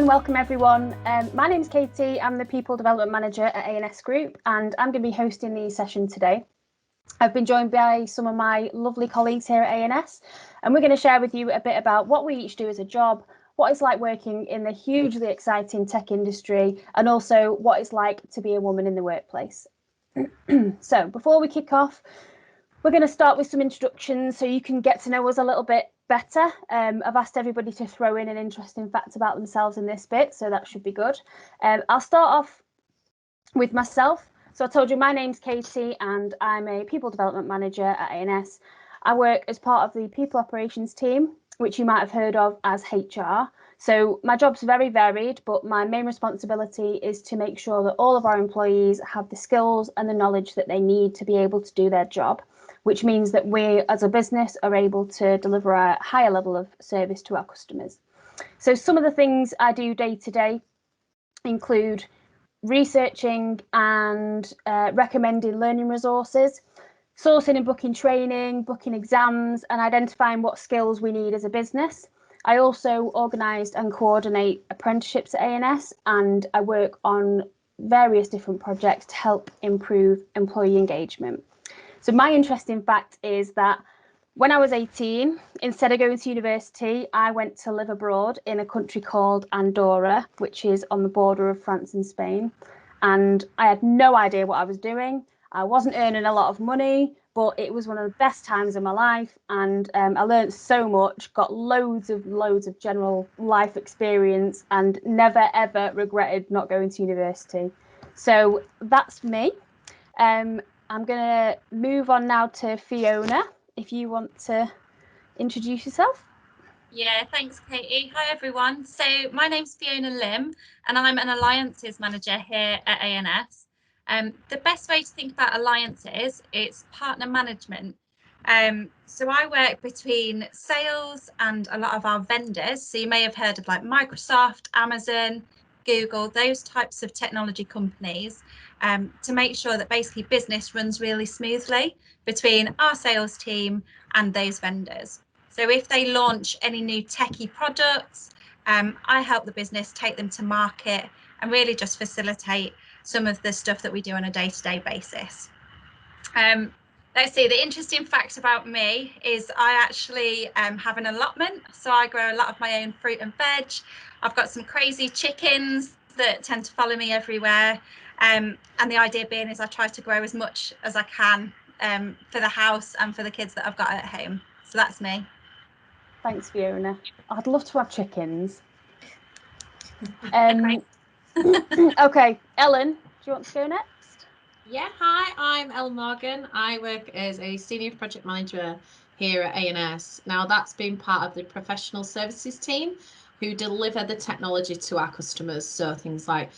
and welcome everyone. My name's Katie, I'm the People Development Manager at A&S Group, and I'm going to be hosting the session today. I've been joined by some of my lovely colleagues here at A&S, and we're going to share with you a bit about what we each do as a job, what it's like working in the hugely exciting tech industry, and also what it's like to be a woman in the workplace. So before we kick off, we're going to start with some introductions so you can get to know us a little bit better. I've asked everybody to throw in an interesting fact about themselves in this bit, so that should be good. I'll start off with myself. So I told you my name's Katie and I'm a People Development Manager at A&S. I work as part of the People Operations team, which you might have heard of as HR. So my job's very varied, but my main responsibility is to make sure that all of our employees have the skills and the knowledge that they need to be able to do their job, which means that we as a business are able to deliver a higher level of service to our customers. So some of the things I do day to day include researching and recommending learning resources, sourcing and booking training, booking exams, and identifying what skills we need as a business. I also organise and coordinate apprenticeships at A&S, and I work on various different projects to help improve employee engagement. So my interesting fact is that when I was 18, instead of going to university, I went to live abroad in a country called Andorra, which is on the border of France and Spain. And I had no idea what I was doing. I wasn't earning a lot of money, but it was one of the best times of my life. And I learned so much, got loads of general life experience, and never, ever regretted not going to university. So that's me. I'm going to move on now to Fiona, if you want to introduce yourself. Yeah, thanks, Katie. Hi, everyone. So my name's Fiona Lim, and I'm an Alliances Manager here at A&S. The best way to think about alliances is partner management. So I work between sales and a lot of our vendors. So you may have heard of like Microsoft, Amazon, Google, those types of technology companies, to make sure that basically business runs really smoothly between our sales team and those vendors. So if they launch any new techie products, I help the business take them to market and really just facilitate some of the stuff that we do on a day-to-day basis. Let's see, the interesting fact about me is I actually have an allotment. So I grow a lot of my own fruit and veg. I've got some crazy chickens that tend to follow me everywhere. And the idea being is I try to grow as much as I can for the house and for the kids that I've got at home. So that's me. Thanks, Fiona. I'd love to have chickens. Okay, Ellen, do you want to go next? Yeah, hi, I'm Ellen Morgan. I work as a Senior Project Manager here at A&S. Now, that's been part of the Professional Services team who deliver the technology to our customers. So things like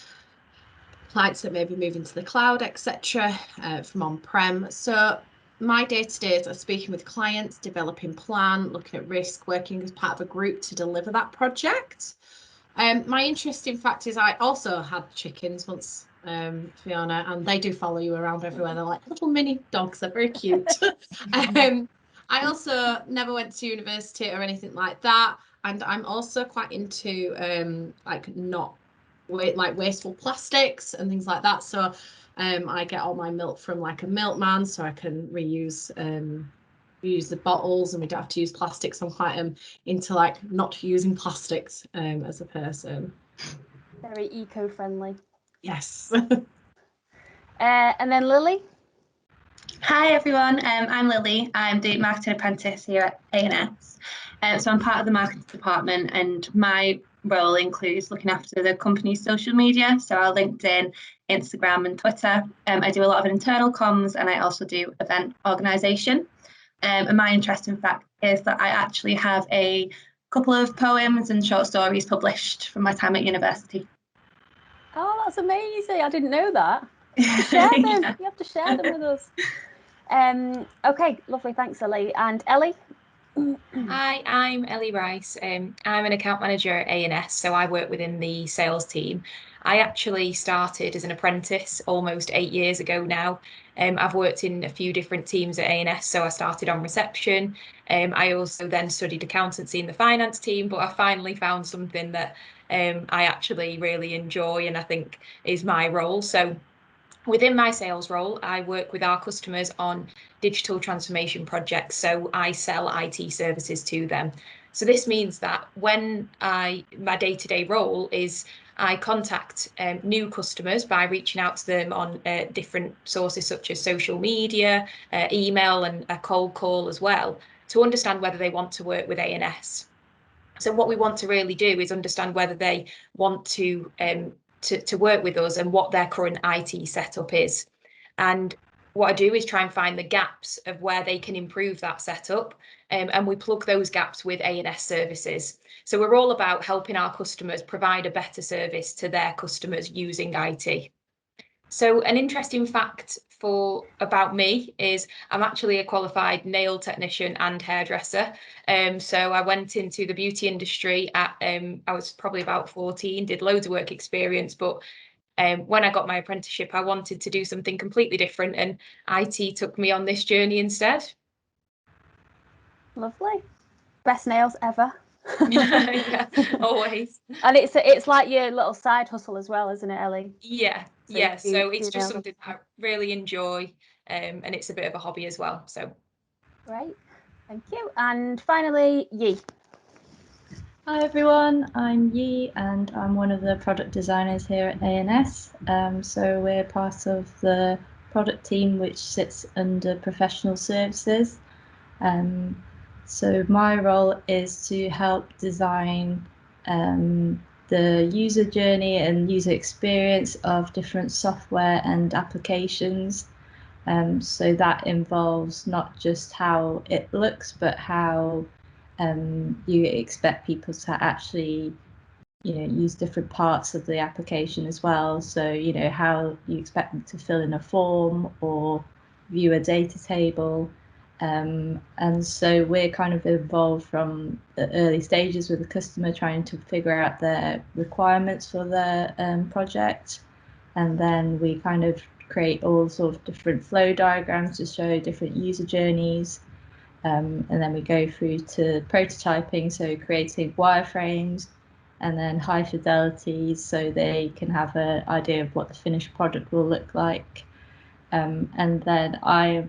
clients that may be moving to the cloud, etc., from on-prem. So my day-to-day is speaking with clients, developing plan, looking at risk, working as part of a group to deliver that project. My interesting fact is I also had chickens once, Fiona, and they do follow you around everywhere. They're like little mini dogs. They're very cute. I also never went to university or anything like that. And I'm also quite into wasteful plastics and things like that. So I get all my milk from like a milkman, so I can reuse the bottles and we don't have to use plastics. I'm quite into like not using plastics as a person. Very eco-friendly. Yes. And then Lily. Hi everyone, I'm Lily. I'm the marketing apprentice here at A&S. So I'm part of the marketing department, and my role includes looking after the company's social media, so our LinkedIn, Instagram and Twitter. I do a lot of internal comms, and I also do event organisation. And my interesting fact is that I actually have a couple of poems and short stories published from my time at university. Oh, that's amazing. I didn't know that. You have to share them. Yeah. You have to share them with us. Okay, lovely. Thanks, Ellie. And Ellie? Hi, I'm Ellie Rice. I'm an account manager at A&S, so I work within the sales team. I actually started as an apprentice almost 8 years ago now. I've worked in a few different teams at A&S, so I started on reception. I also then studied accountancy in the finance team, but I finally found something that I actually really enjoy and I think is my role. So within my sales role, I work with our customers on digital transformation projects. So I sell IT services to them. So this means that when my day-to-day role is I contact new customers by reaching out to them on different sources such as social media, email and a cold call as well, to understand whether they want to work with A&S. So what we want to really do is understand whether they want to work with us and what their current IT setup is. And what I do is try and find the gaps of where they can improve that setup, and we plug those gaps with A&S services. So we're all about helping our customers provide a better service to their customers using IT. So an interesting fact about me is I'm actually a qualified nail technician and hairdresser. So I went into the beauty industry at I was probably about 14, did loads of work experience, but when I got my apprenticeship, I wanted to do something completely different, and IT took me on this journey instead. Lovely. Best nails ever. Yeah, always. And it's like your little side hustle as well, isn't it, Ellie? Yeah, So yeah. So it's just nails. something I really enjoy, and it's a bit of a hobby as well. So Great, thank you. And finally, Yi. Hi everyone, I'm Yi and I'm one of the product designers here at A&S. So we're part of the product team which sits under professional services. So my role is to help design the user journey and user experience of different software and applications. So that involves not just how it looks, but how you expect people to actually, use different parts of the application as well. So, how you expect them to fill in a form or view a data table. And so we're kind of involved from the early stages with the customer, trying to figure out their requirements for their project. And then we kind of create all sort of different flow diagrams to show different user journeys. And then we go through to prototyping, so creating wireframes and then high fidelities so they can have an idea of what the finished product will look like. And then I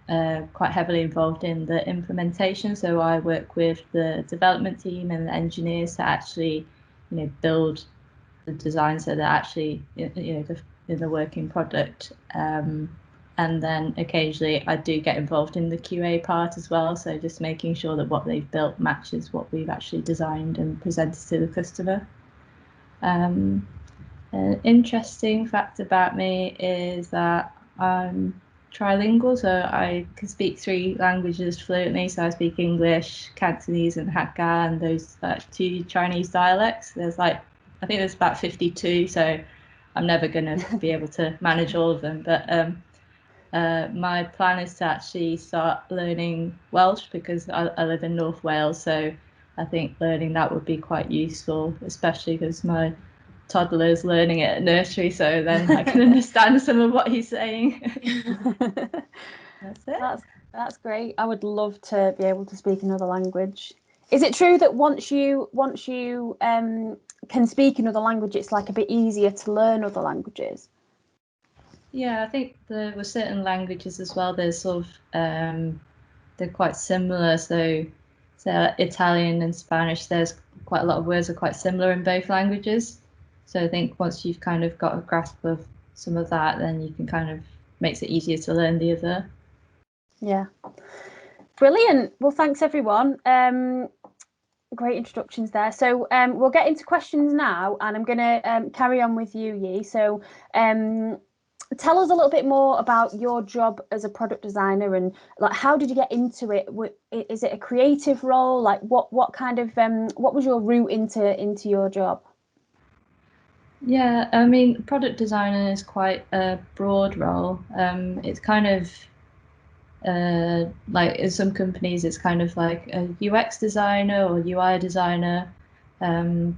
am quite heavily involved in the implementation, so I work with the development team and the engineers to actually, build the design so that actually, in the working product. And then occasionally I do get involved in the QA part as well, so just making sure that what they've built matches what we've actually designed and presented to the customer. An interesting fact about me is that I'm trilingual, so I can speak 3 languages fluently. So I speak English, Cantonese and Hakka, and those 2 Chinese dialects. I think there's about 52, so I'm never going to be able to manage all of them. But my plan is to actually start learning Welsh because I live in North Wales, so I think learning that would be quite useful, especially because my toddler's learning it at nursery, so then I can understand some of what he's saying. That's it. That's great. I would love to be able to speak another language. Is it true that once you can speak another language, it's like a bit easier to learn other languages? Yeah, I think there were certain languages as well. There's sort of they're quite similar. So Italian and Spanish, there's quite a lot of words are quite similar in both languages. So I think once you've kind of got a grasp of some of that, then you can kind of makes it easier to learn the other. Yeah, brilliant. Well, thanks everyone. Great introductions there. So we'll get into questions now, and I'm going to carry on with you, Yi. So tell us a little bit more about your job as a product designer, and like how did you get into it? Is it a creative role? Like what kind of what was your route into your job? Yeah, I mean, product designer is quite a broad role. It's kind of like in some companies, it's kind of like a UX designer or UI designer, and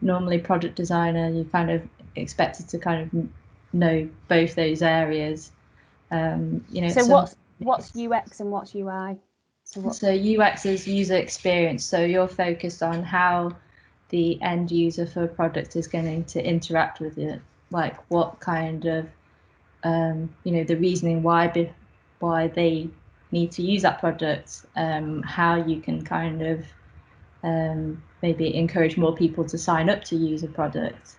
normally product designer, you kind of expected to kind of know both those areas. So what's UX and what's UI? So UX is user experience. So you're focused on how the end user for a product is going to interact with it, like what kind of the reasoning why they need to use that product, how you can kind of maybe encourage more people to sign up to use a product.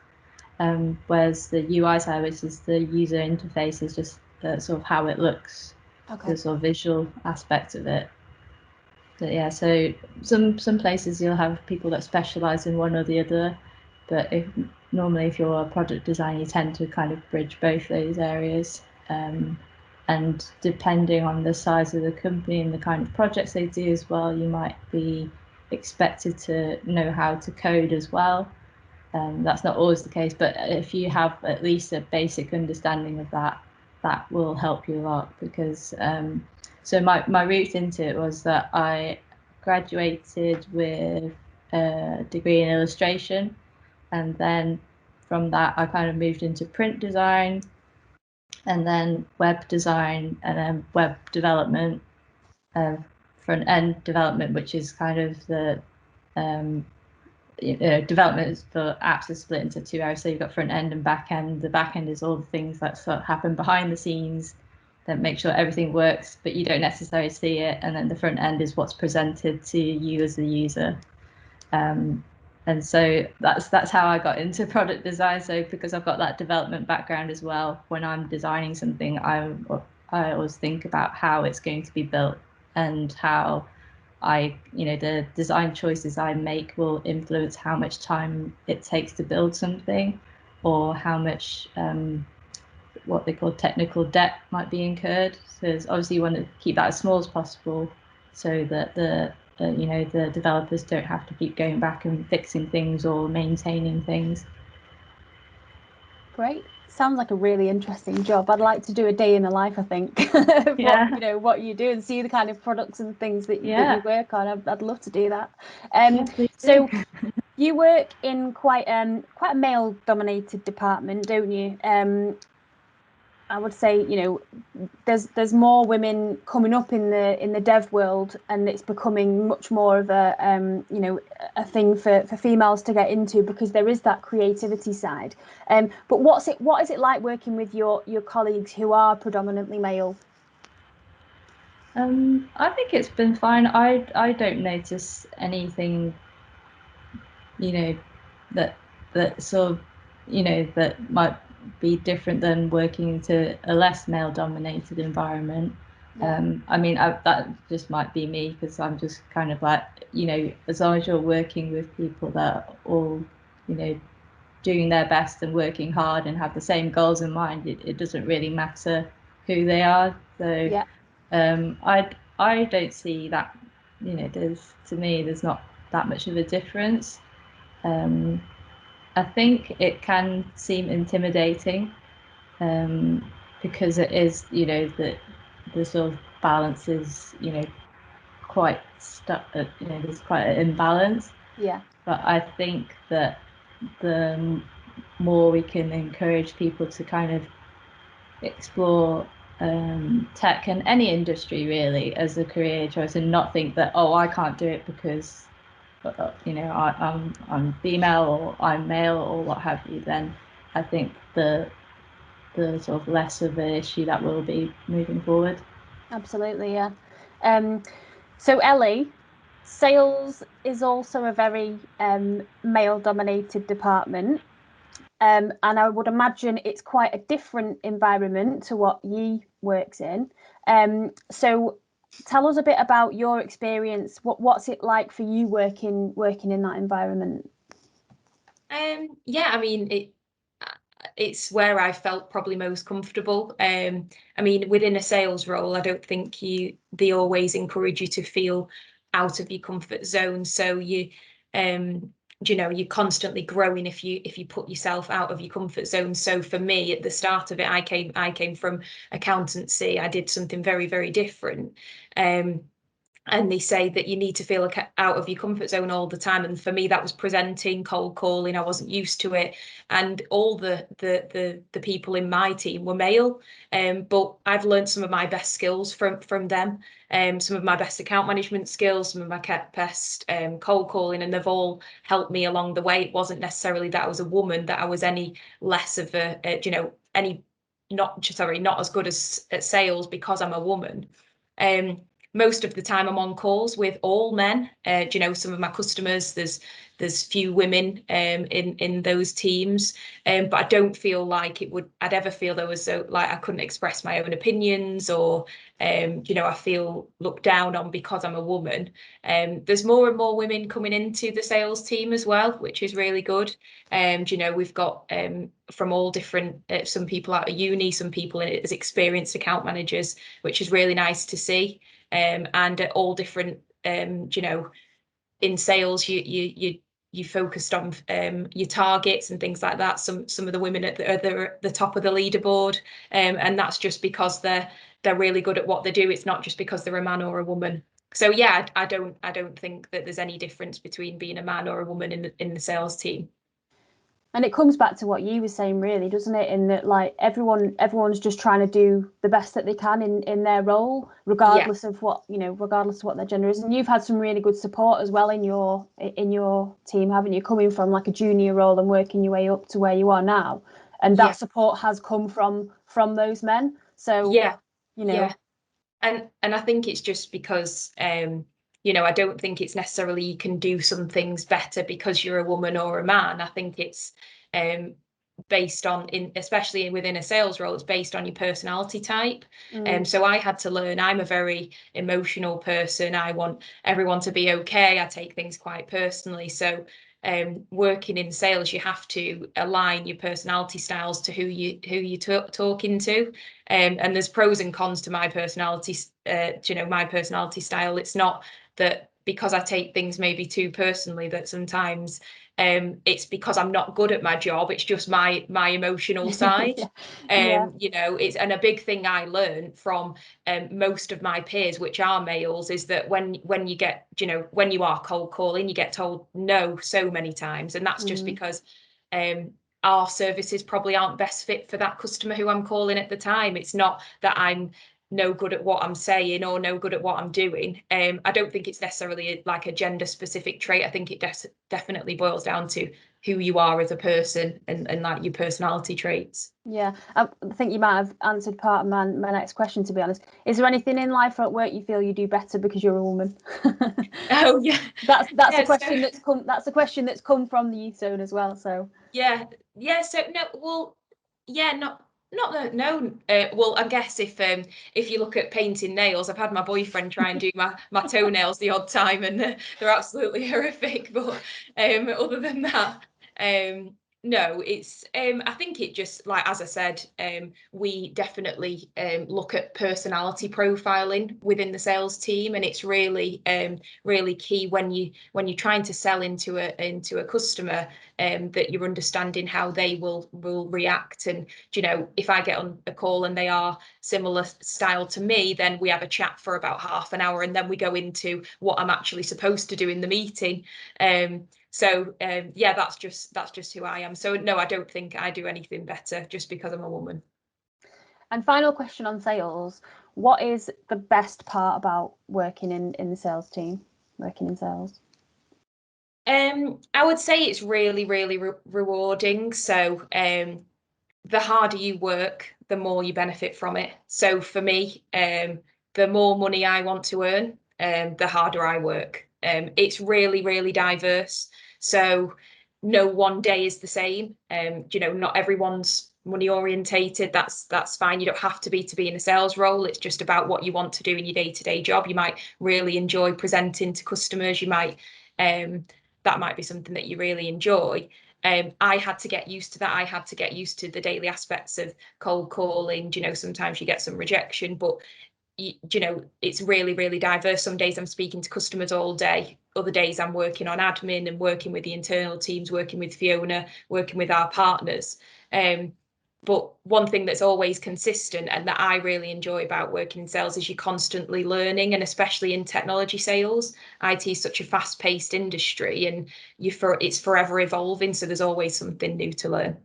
Whereas the UI side, which is the user interface, is just sort of how it looks, the sort of visual aspect of it. But yeah, so some places you'll have people that specialize in one or the other, but normally if you're a product designer, you tend to kind of bridge both those areas. And depending on the size of the company and the kind of projects they do as well, you might be expected to know how to code as well. That's not always the case, but if you have at least a basic understanding of that, that will help you a lot. Because so my route into it was that I graduated with a degree in illustration, and then from that I kind of moved into print design, and then web design, and then web development, front end development, which is kind of the development for apps is split into two areas. So you've got front end and back end. The back end is all the things that sort of happen behind the scenes that make sure everything works, but you don't necessarily see it. And then the front end is what's presented to you as the user. And so that's how I got into product design. So because I've got that development background as well, when I'm designing something, I always think about how it's going to be built and how the design choices I make will influence how much time it takes to build something, or how much what they call technical debt might be incurred. So obviously you want to keep that as small as possible, so that the developers don't have to keep going back and fixing things or maintaining things. Great. Sounds like a really interesting job. I'd like to do a day in the life, I think, of what you do and see the kind of products and things that you work on. I'd love to do that. So you work in quite a male-dominated department, don't you? I would say, there's more women coming up in the dev world, and it's becoming much more of a thing for females to get into, because there is that creativity side. But what is it like working with your colleagues who are predominantly male? I think it's been fine. I don't notice anything, that sort of, that might be different than working into a less male-dominated environment. I mean, that just might be me, because I'm just kind of like, as long as you're working with people that are all, doing their best and working hard and have the same goals in mind, it doesn't really matter who they are. So I don't see that, there's not that much of a difference. I think it can seem intimidating, because it is, the sort of balance is, quite stuck. There's quite an imbalance. Yeah. But I think that the more we can encourage people to kind of explore tech and any industry really as a career choice, and not think that, oh, I can't do it because I'm female or I'm male or what have you, then I think the sort of less of an issue that will be moving forward. Absolutely, yeah. So Ellie, sales is also a very male-dominated department, and I would imagine it's quite a different environment to what Yi works in. So tell us a bit about your experience. What's it like for you working in that environment? Yeah, I mean, it's where I felt probably most comfortable. I mean, within a sales role, I don't think they always encourage you to feel out of your comfort zone. So you're constantly growing if you put yourself out of your comfort zone. So for me, at the start of it, I came from accountancy. I did something very, very different. and they say that you need to feel out of your comfort zone all the time. And for me, that was presenting, cold calling. I wasn't used to it, and all the people in my team were male. But I've learned some of my best skills from them. Some of my best account management skills, some of my best cold calling, and they've all helped me along the way. It wasn't necessarily that I was a woman that I was any less of not as good at sales because I'm a woman. Most of the time I'm on calls with all men. Some of my customers, there's few women in those teams, but I don't feel like I'd ever feel there was like I couldn't express my own opinions, or I feel looked down on because I'm a woman. There's more and more women coming into the sales team as well, which is really good. We've got from all different, some people out of uni, some people as experienced account managers, which is really nice to see. And at all different, in sales, you focused on your targets and things like that. Some of the women at the top of the leaderboard, and that's just because they're really good at what they do. It's not just because they're a man or a woman. So yeah, I don't think that there's any difference between being a man or a woman in the sales team. And it comes back to what you were saying, really, doesn't it? In that, like, everyone's just trying to do the best that they can in their role, regardless of what their gender is. And you've had some really good support as well in your team, haven't you? Coming from like a junior role and working your way up to where you are now, and that support has come from those men. So and I think it's just because I don't think it's necessarily you can do some things better because you're a woman or a man. I think it's based on, especially within a sales role, it's based on your personality type. So I had to learn, I'm a very emotional person. I want everyone to be okay. I take things quite personally. So working in sales, you have to align your personality styles to who you're talking to. And there's pros and cons to my personality, my personality style. It's not that because I take things maybe too personally that sometimes it's because I'm not good at my job. It's just my emotional side. It's, and a big thing I learned from most of my peers, which are males, is that when you get, when you are cold calling, you get told no so many times, and that's just because our services probably aren't best fit for that customer who I'm calling at the time. It's not that I'm no good at what I'm saying or no good at what I'm doing. I don't think it's necessarily like a gender specific trait. I think it definitely boils down to who you are as a person and like your personality traits. Yeah, I think you might have answered part of my next question, to be honest. Is there anything in life or at work you feel you do better because you're a woman? Oh yeah, that's a question that's come. That's a question that's come from the youth zone as well. So so no, well, no. Well, I guess if you look at painting nails, I've had my boyfriend try and do my toenails the odd time, and they're absolutely horrific. But other than that, no, it's I think it just, like as I said, we definitely look at personality profiling within the sales team, and it's really really key when you're trying to sell into a customer, that you're understanding how they will react. And if I get on a call and they are similar style to me, then we have a chat for about half an hour, and then we go into what I'm actually supposed to do in the meeting. That's just who I am. So no, I don't think I do anything better just because I'm a woman. And final question on sales: what is the best part about working in the sales team, working in sales? I would say it's really, really rewarding. So the harder you work, the more you benefit from it. So for me, the more money I want to earn, the harder I work. It's really, really diverse. So no one day is the same. Not everyone's money orientated. That's fine. You don't have to be in a sales role. It's just about what you want to do in your day-to-day job. You might really enjoy presenting to customers. You might that might be something that you really enjoy. I had to get used to that. I had to get used to the daily aspects of cold calling. Sometimes you get some rejection, but it's really, really diverse. Some days I'm speaking to customers all day. Other days I'm working on admin and working with the internal teams, working with Fiona, working with our partners. But one thing that's always consistent and that I really enjoy about working in sales is you're constantly learning, and especially in technology sales. IT is such a fast-paced industry, and it's forever evolving, so there's always something new to learn.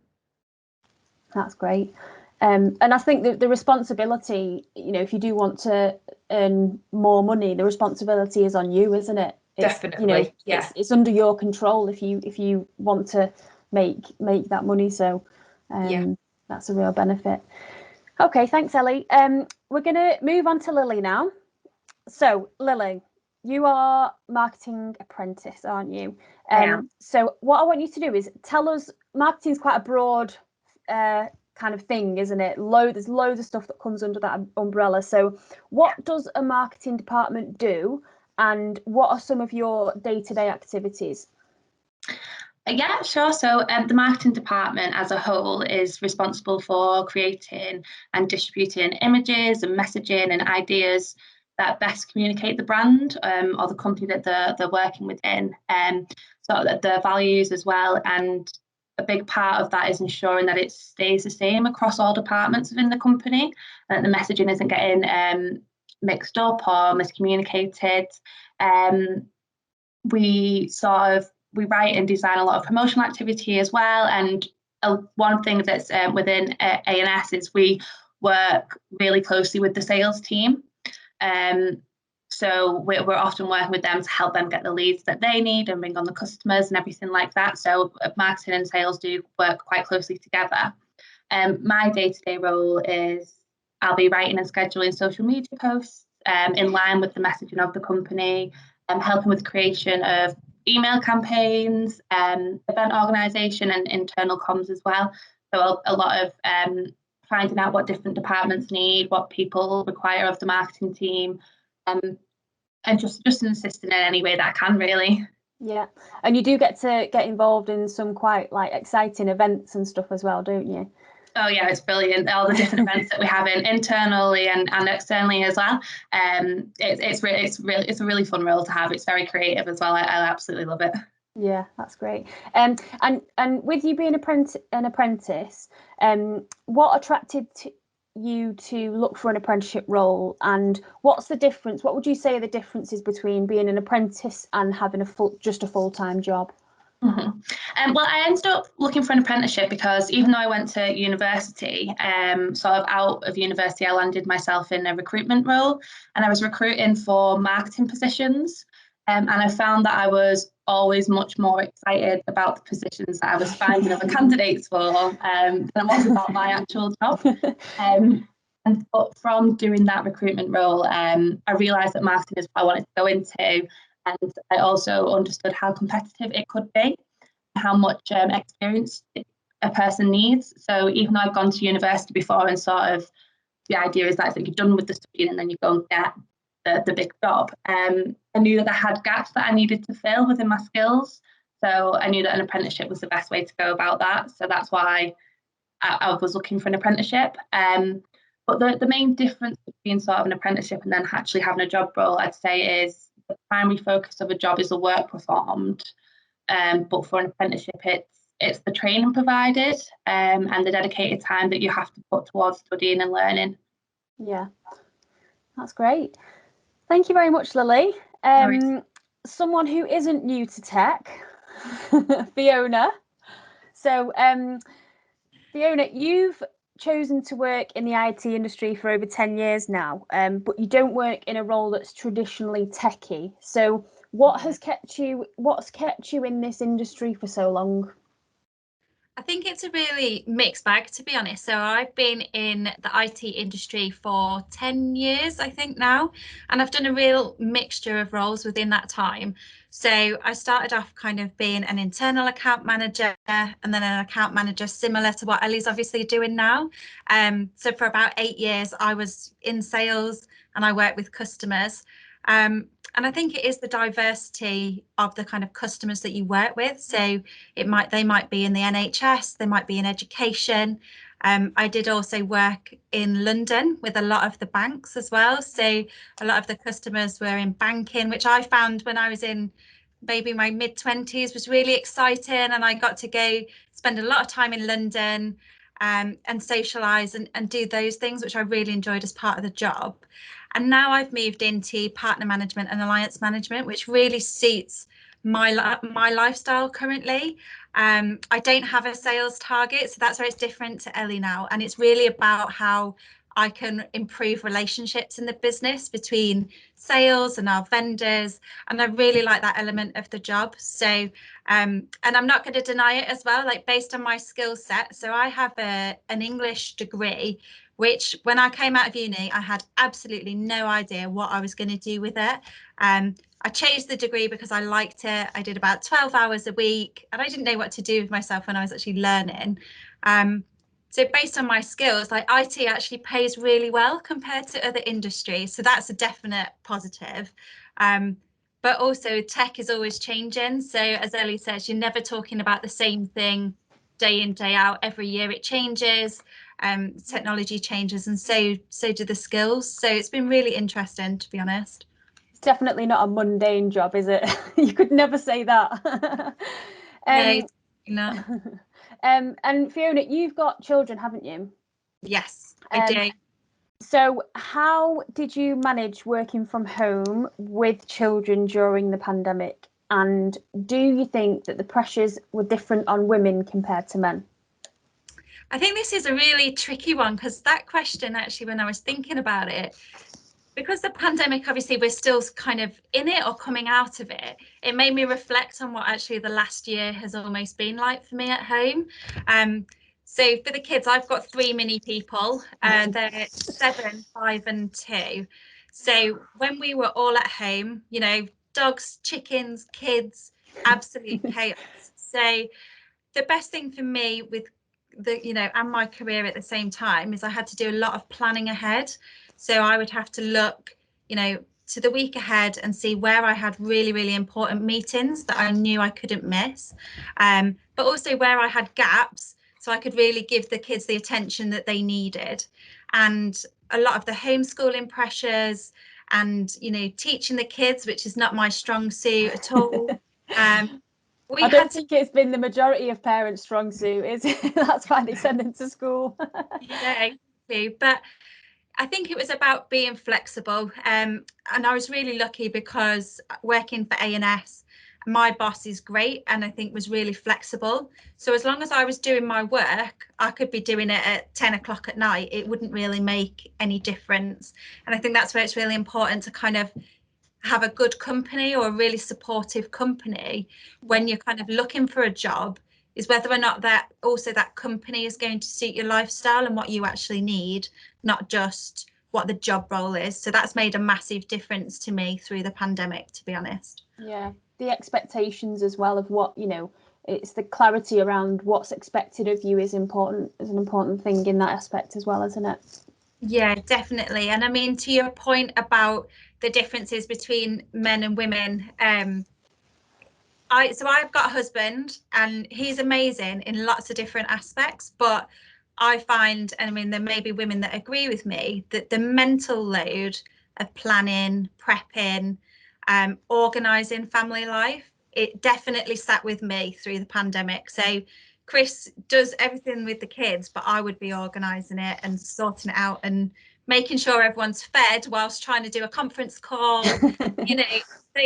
That's great. And I think that the responsibility, you know, if you do want to earn more money, the responsibility is on you, isn't it? Definitely, you know, yeah. It's under your control if you want to make that money. So that's a real benefit. Okay, thanks, Ellie. We're going to move on to Lily now. So, Lily, you are marketing apprentice, aren't you? I am. So what I want you to do is tell us, marketing is quite a broad kind of thing, isn't it? There's loads of stuff that comes under that umbrella. So what does a marketing department do, and what are some of your day-to-day activities? Yeah, sure. So the marketing department as a whole is responsible for creating and distributing images and messaging and ideas that best communicate the brand or the company that they're working within, so that their values as well. And a big part of that is ensuring that it stays the same across all departments within the company, that the messaging isn't getting mixed up or miscommunicated. We write and design a lot of promotional activity as well. And one thing that's within A&S is we work really closely with the sales team. So we're often working with them to help them get the leads that they need and bring on the customers and everything like that. So marketing and sales do work quite closely together. My day-to-day role is I'll be writing and scheduling social media posts in line with the messaging of the company, helping with creation of email campaigns, event organisation and internal comms as well. So a lot of finding out what different departments need, what people require of the marketing team, and just assisting in any way that I can, really. Yeah, and you do get involved in some quite like exciting events and stuff as well, don't you? Oh yeah, it's brilliant. All the different events that we have internally and externally as well. It's a really fun role to have. It's very creative as well. I absolutely love it. Yeah, that's great. And with you being an apprentice, what attracted you to look for an apprenticeship role, and what's the difference? What would you say are the differences between being an apprentice and having a full-time job? Mm-hmm. Well, I ended up looking for an apprenticeship because even though I went to university, sort of out of university, I landed myself in a recruitment role, and I was recruiting for marketing positions. And I found that I was always much more excited about the positions that I was finding other candidates for than I was about my actual job. But from doing that recruitment role, I realised that marketing is what I wanted to go into. And I also understood how competitive it could be, how much experience a person needs. So even though I've gone to university before and sort of the idea is that you're done with the studying and then you go and get the big job, I knew that I had gaps that I needed to fill within my skills. So I knew that an apprenticeship was the best way to go about that. So that's why I was looking for an apprenticeship. But the main difference between sort of an apprenticeship and then actually having a job role, I'd say, is the primary focus of a job is the work performed. But for an apprenticeship, it's the training provided and the dedicated time that you have to put towards studying and learning. Yeah, that's great. Thank you very much, Lily. Someone who isn't new to tech, Fiona. So, Fiona, you've chosen to work in the IT industry for over 10 years now, but you don't work in a role that's traditionally techie. So what's kept you in this industry for so long? I think it's a really mixed bag, to be honest. So I've been in the IT industry for 10 years, I think now, and I've done a real mixture of roles within that time. So I started off kind of being an internal account manager and then an account manager similar to what Ellie's obviously doing now. So for about 8 years, I was in sales and I worked with customers. And I think it is the diversity of the kind of customers that you work with. So they might be in the NHS, they might be in education. I did also work in London with a lot of the banks as well. So a lot of the customers were in banking, which I found when I was in maybe my mid-20s was really exciting. And I got to go spend a lot of time in London. and socialise and do those things, which I really enjoyed as part of the job. And now I've moved into partner management and alliance management, which really suits my lifestyle currently. I don't have a sales target, so that's where it's different to Ellie now. And it's really about how I can improve relationships in the business between sales and our vendors. And I really like that element of the job. So, and I'm not going to deny it as well, like based on my skill set. So I have an English degree, which when I came out of uni, I had absolutely no idea what I was going to do with it. I chose the degree because I liked it. I did about 12 hours a week and I didn't know what to do with myself when I was actually learning. So based on my skills, like IT actually pays really well compared to other industries. So that's a definite positive. But also tech is always changing. So as Ellie says, you're never talking about the same thing day in, day out. Every year it changes, technology changes, and so do the skills. So it's been really interesting, to be honest. It's definitely not a mundane job, is it? You could never say that. No. And Fiona, you've got children, haven't you? Yes, I do. So how did you manage working from home with children during the pandemic? And do you think that the pressures were different on women compared to men? I think this is a really tricky one, because that question, actually, when I was thinking about it, because the pandemic, obviously we're still kind of in it or coming out of it, it made me reflect on what actually the last year has almost been like for me at home. So for the kids, I've got 3 mini people, they're 7, 5 and 2. So when we were all at home, you know, dogs, chickens, kids, absolute chaos. So the best thing for me with the, you know, and my career at the same time, is I had to do a lot of planning ahead. So I would have to look, you know, to the week ahead and see where I had really, really important meetings that I knew I couldn't miss, but also where I had gaps, so I could really give the kids the attention that they needed. And a lot of the homeschooling pressures and, you know, teaching the kids, which is not my strong suit at all. I don't think it's been the majority of parents' strong suit, is it? That's why they send them to school. Yeah, exactly. But I think it was about being flexible. And I was really lucky because working for A&S, my boss is great and I think was really flexible. So as long as I was doing my work, I could be doing it at 10 o'clock at night. It wouldn't really make any difference. And I think that's where it's really important to kind of have a good company, or a really supportive company, when you're kind of looking for a job, is whether or not that also that company is going to suit your lifestyle and what you actually need, not just what the job role is. So that's made a massive difference to me through the pandemic, to be honest. Yeah, the expectations as well of what, you know, it's the clarity around what's expected of you is important, is an important thing in that aspect as well, isn't it? Yeah, definitely. And I mean, to your point about the differences between men and women, I've got a husband and he's amazing in lots of different aspects, but I find, and I mean, there may be women that agree with me, that the mental load of planning, prepping, organising family life, it definitely sat with me through the pandemic. So Chris does everything with the kids, but I would be organising it and sorting it out and making sure everyone's fed whilst trying to do a conference call. You know, so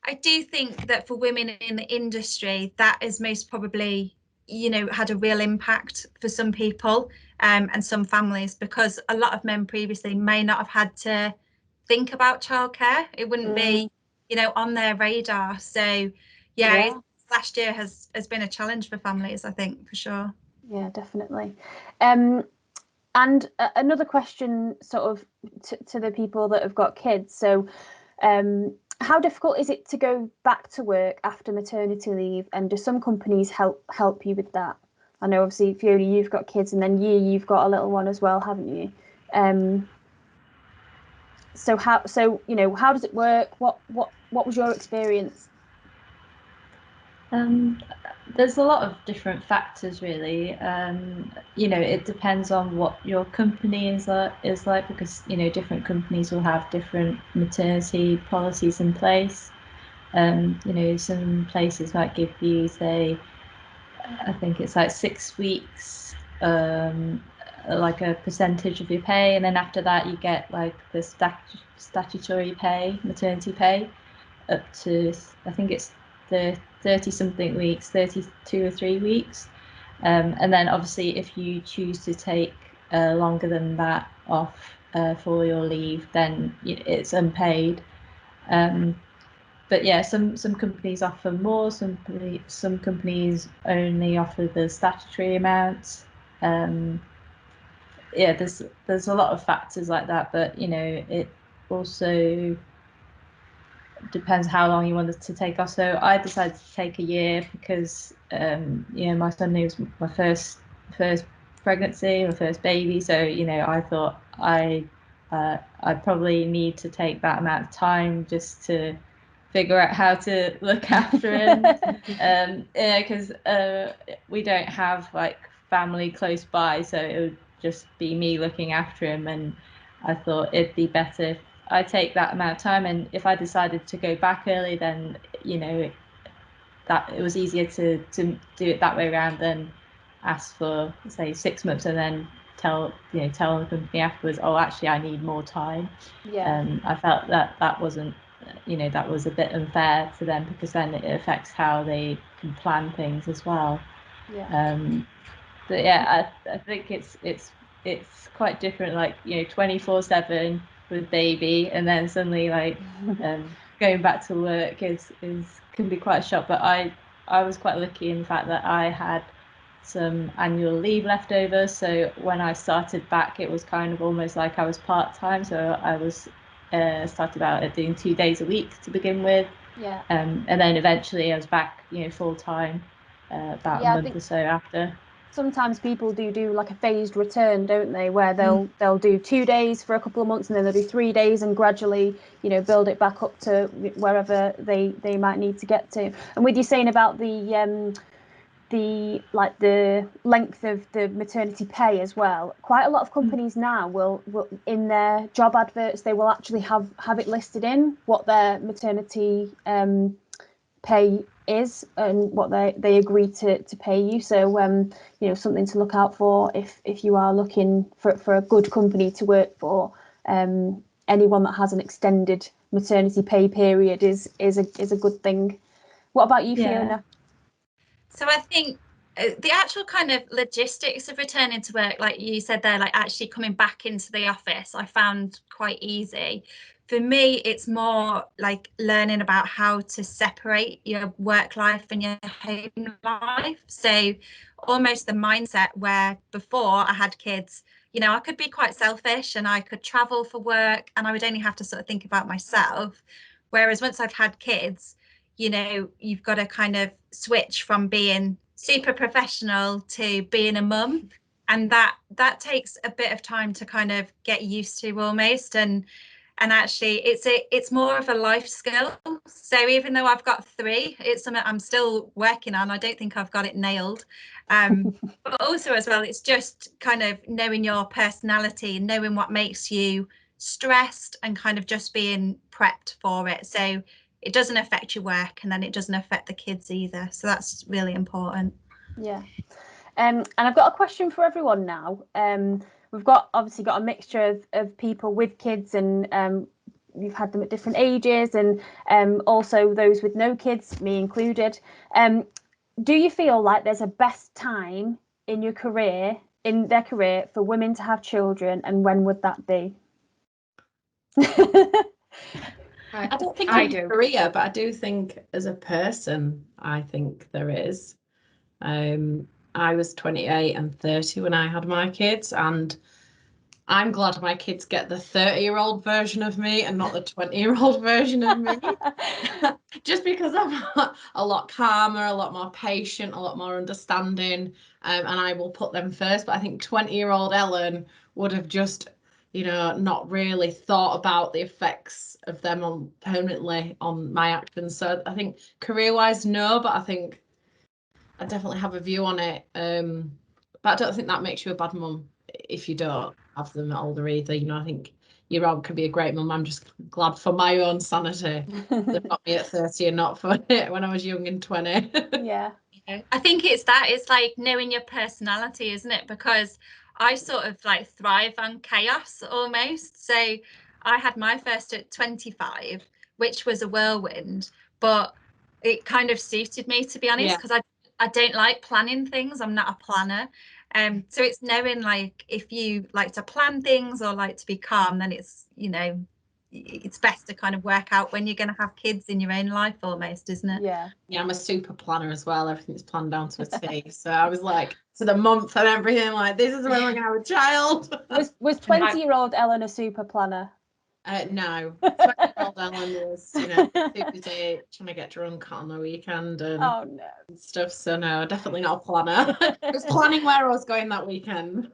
I do think that for women in the industry, that is most probably, you know, had a real impact for some people, and some families, because a lot of men previously may not have had to think about childcare. It wouldn't be, you know, on their radar. So yeah. Last year has been a challenge for families, I think, for sure. Yeah, definitely. And another question sort of to the people that have got kids. So how difficult is it to go back to work after maternity leave, and do some companies help you with that? I know obviously Fiona, you've got kids, and then you've got a little one as well, haven't you? So you know, how does it work? What was your experience? There's a lot of different factors, really. You know, it depends on what your company is like, because, you know, different companies will have different maternity policies in place. You know, some places might give you, say, I think it's like 6 weeks like a percentage of your pay, and then after that you get like the statutory pay, maternity pay, up to, I think it's the 30 something weeks, 32 or 3 weeks, and then obviously if you choose to take longer than that off for your leave, then it's unpaid. But yeah, some companies offer more, some companies only offer the statutory amount. Yeah, there's a lot of factors like that, but it also depends how long you wanted to take off. So I decided to take a year because my son was my first pregnancy, my first baby. So I thought I probably need to take that amount of time just to figure out how to look after him. Because we don't have like family close by, so it would just be me looking after him, and I thought it'd be better if I take that amount of time, and if I decided to go back early, then that it was easier to do it that way around than ask for, say, 6 months and then tell the company afterwards, oh, actually I need more time. I felt that wasn't, that was a bit unfair to them, because then it affects how they can plan things as well. But yeah, I think it's quite different, like 24/7 with baby, and then suddenly like going back to work can be quite a shock. But I was quite lucky in the fact that I had some annual leave left over, so when I started back it was kind of almost like I was part-time. So I was started out at doing 2 days a week to begin with, and then eventually I was back full-time about a month or so after. Sometimes people do like a phased return, don't they, where they'll do 2 days for a couple of months, and then they'll do 3 days and gradually build it back up to wherever they might need to get to. And with you saying about the length of the maternity pay as well, quite a lot of companies now will in their job adverts, they will actually have it listed in what their maternity pay is and what they agree to pay you. So something to look out for if you are looking for a good company to work for. Anyone that has an extended maternity pay period is a good thing. What about you, Fiona? So I think the actual kind of logistics of returning to work, like you said there, like actually coming back into the office, I found quite easy. For me, it's more like learning about how to separate your work life and your home life. So almost the mindset where before I had kids, I could be quite selfish and I could travel for work and I would only have to sort of think about myself. Whereas once I've had kids, you've got to kind of switch from being super professional to being a mum, and that takes a bit of time to kind of get used to almost, and actually it's more of a life skill. So even though I've got 3, it's something I'm still working on. I don't think I've got it nailed, but also as well, it's just kind of knowing your personality, knowing what makes you stressed and kind of just being prepped for it, so it doesn't affect your work and then it doesn't affect the kids either. So that's really important. Yeah. And I've got a question for everyone now. We've obviously got a mixture of people with kids, and we've had them at different ages, and also those with no kids, me included. Do you feel like there's a best time in their career for women to have children, and when would that be? I don't think in a career, but I do think as a person, I think there is. I was 28 and 30 when I had my kids, and I'm glad my kids get the 30-year-old version of me and not the 20-year-old version of me. Just because I'm a lot calmer, a lot more patient, a lot more understanding, and I will put them first. But I think 20-year-old Ellen would have just not really thought about the effects of them permanently on my actions. So I think career-wise, no, but I think I definitely have a view on it. But I don't think that makes you a bad mum if you don't have them at older either. I think your own can be a great mum. I'm just glad for my own sanity they've got me at 30 and not for it when I was young and 20. Yeah. I think it's like knowing your personality, isn't it? Because I sort of like thrive on chaos almost. So I had my first at 25, which was a whirlwind, but it kind of suited me, to be honest, because I don't like planning things. I'm not a planner. So it's knowing, like, if you like to plan things or like to be calm, then it's, it's best to kind of work out when you're going to have kids in your own life almost, isn't it? Yeah. Yeah, I'm a super planner as well. Everything's planned down to a T. So I was like, to the month and everything, like, this is when we're going to have a child. Was 20-year-old Ellen a super planner? No, 20-year-old Ellen was, super trying to get drunk on the weekend and stuff. So no, definitely not a planner. I was planning where I was going that weekend.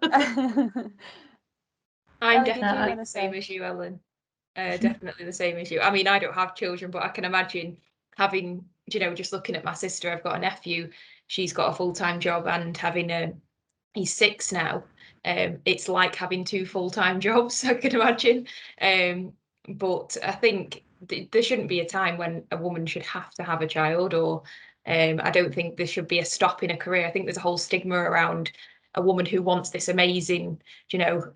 I'm definitely the same as you, Ellen. Definitely the same as you. I mean, I don't have children, but I can imagine having, just looking at my sister. I've got a nephew. She's got a full-time job, and he's 6 now. It's like having 2 full-time jobs, I can imagine. But I think there shouldn't be a time when a woman should have to have a child, or I don't think there should be a stop in a career. I think there's a whole stigma around a woman who wants this amazing,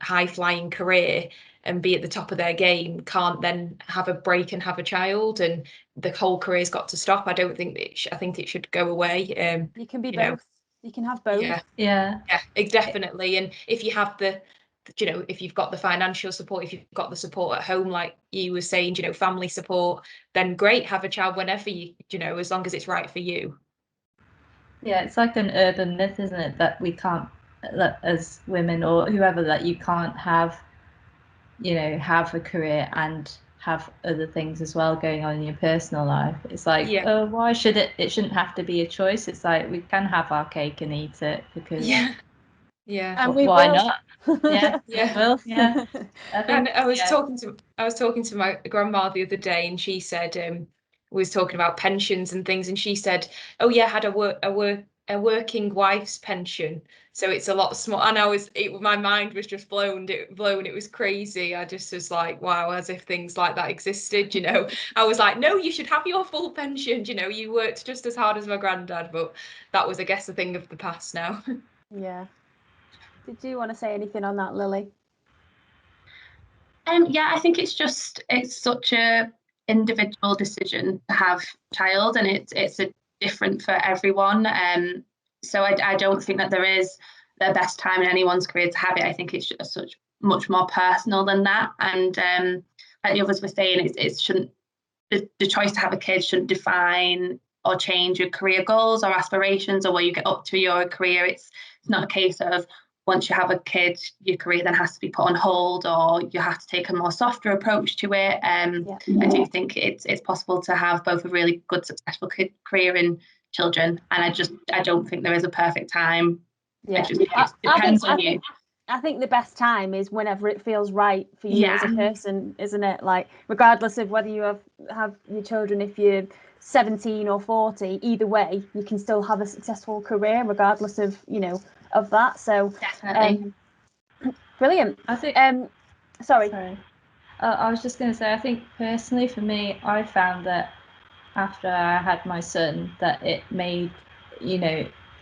high-flying career and be at the top of their game can't then have a break and have a child, and the whole career's got to stop. I don't think I think it should go away. You can be both. You can have both. Yeah, definitely. And if you have if you've got the financial support, if you've got the support at home, like you were saying, family support, then great, have a child whenever you, as long as it's right for you. Yeah, it's like an urban myth, isn't it, that we can't, that as women or whoever, that you can't have a career and have other things as well going on in your personal life. It's like, why should it shouldn't have to be a choice. It's like, we can have our cake and eat it, because and we why will. Not well, I was talking to my grandma the other day, and she said, we was talking about pensions and things, and she said, oh yeah, I had a working wife's pension, so it's a lot small. And my mind was just blown. It was crazy. I just was like, wow, as if things like that existed. I was like, no, you should have your full pension. You worked just as hard as my granddad. But that was, I guess, a thing of the past now. Yeah. Did you want to say anything on that, Lily? Yeah, I think it's such a individual decision to have a child, and it's a different for everyone. So I don't think that there is the best time in anyone's career to have it. I think it's just such much more personal than that. And like the others were saying, it shouldn't, the choice to have a kid shouldn't define or change your career goals or aspirations or where you get up to your career. It's not a case of, once you have a kid, your career then has to be put on hold, or you have to take a more softer approach to it. I do think it's possible to have both a really good, successful career in children, and I don't think there is a perfect time. Yeah, it depends on you. I think the best time is whenever it feels right for you as a person, isn't it? Like, regardless of whether you have your children, if you're 17 or 40, either way, you can still have a successful career regardless of of that. So definitely, brilliant. I think. Sorry. I was just going to say, I think personally for me, I found that after I had my son, that it made,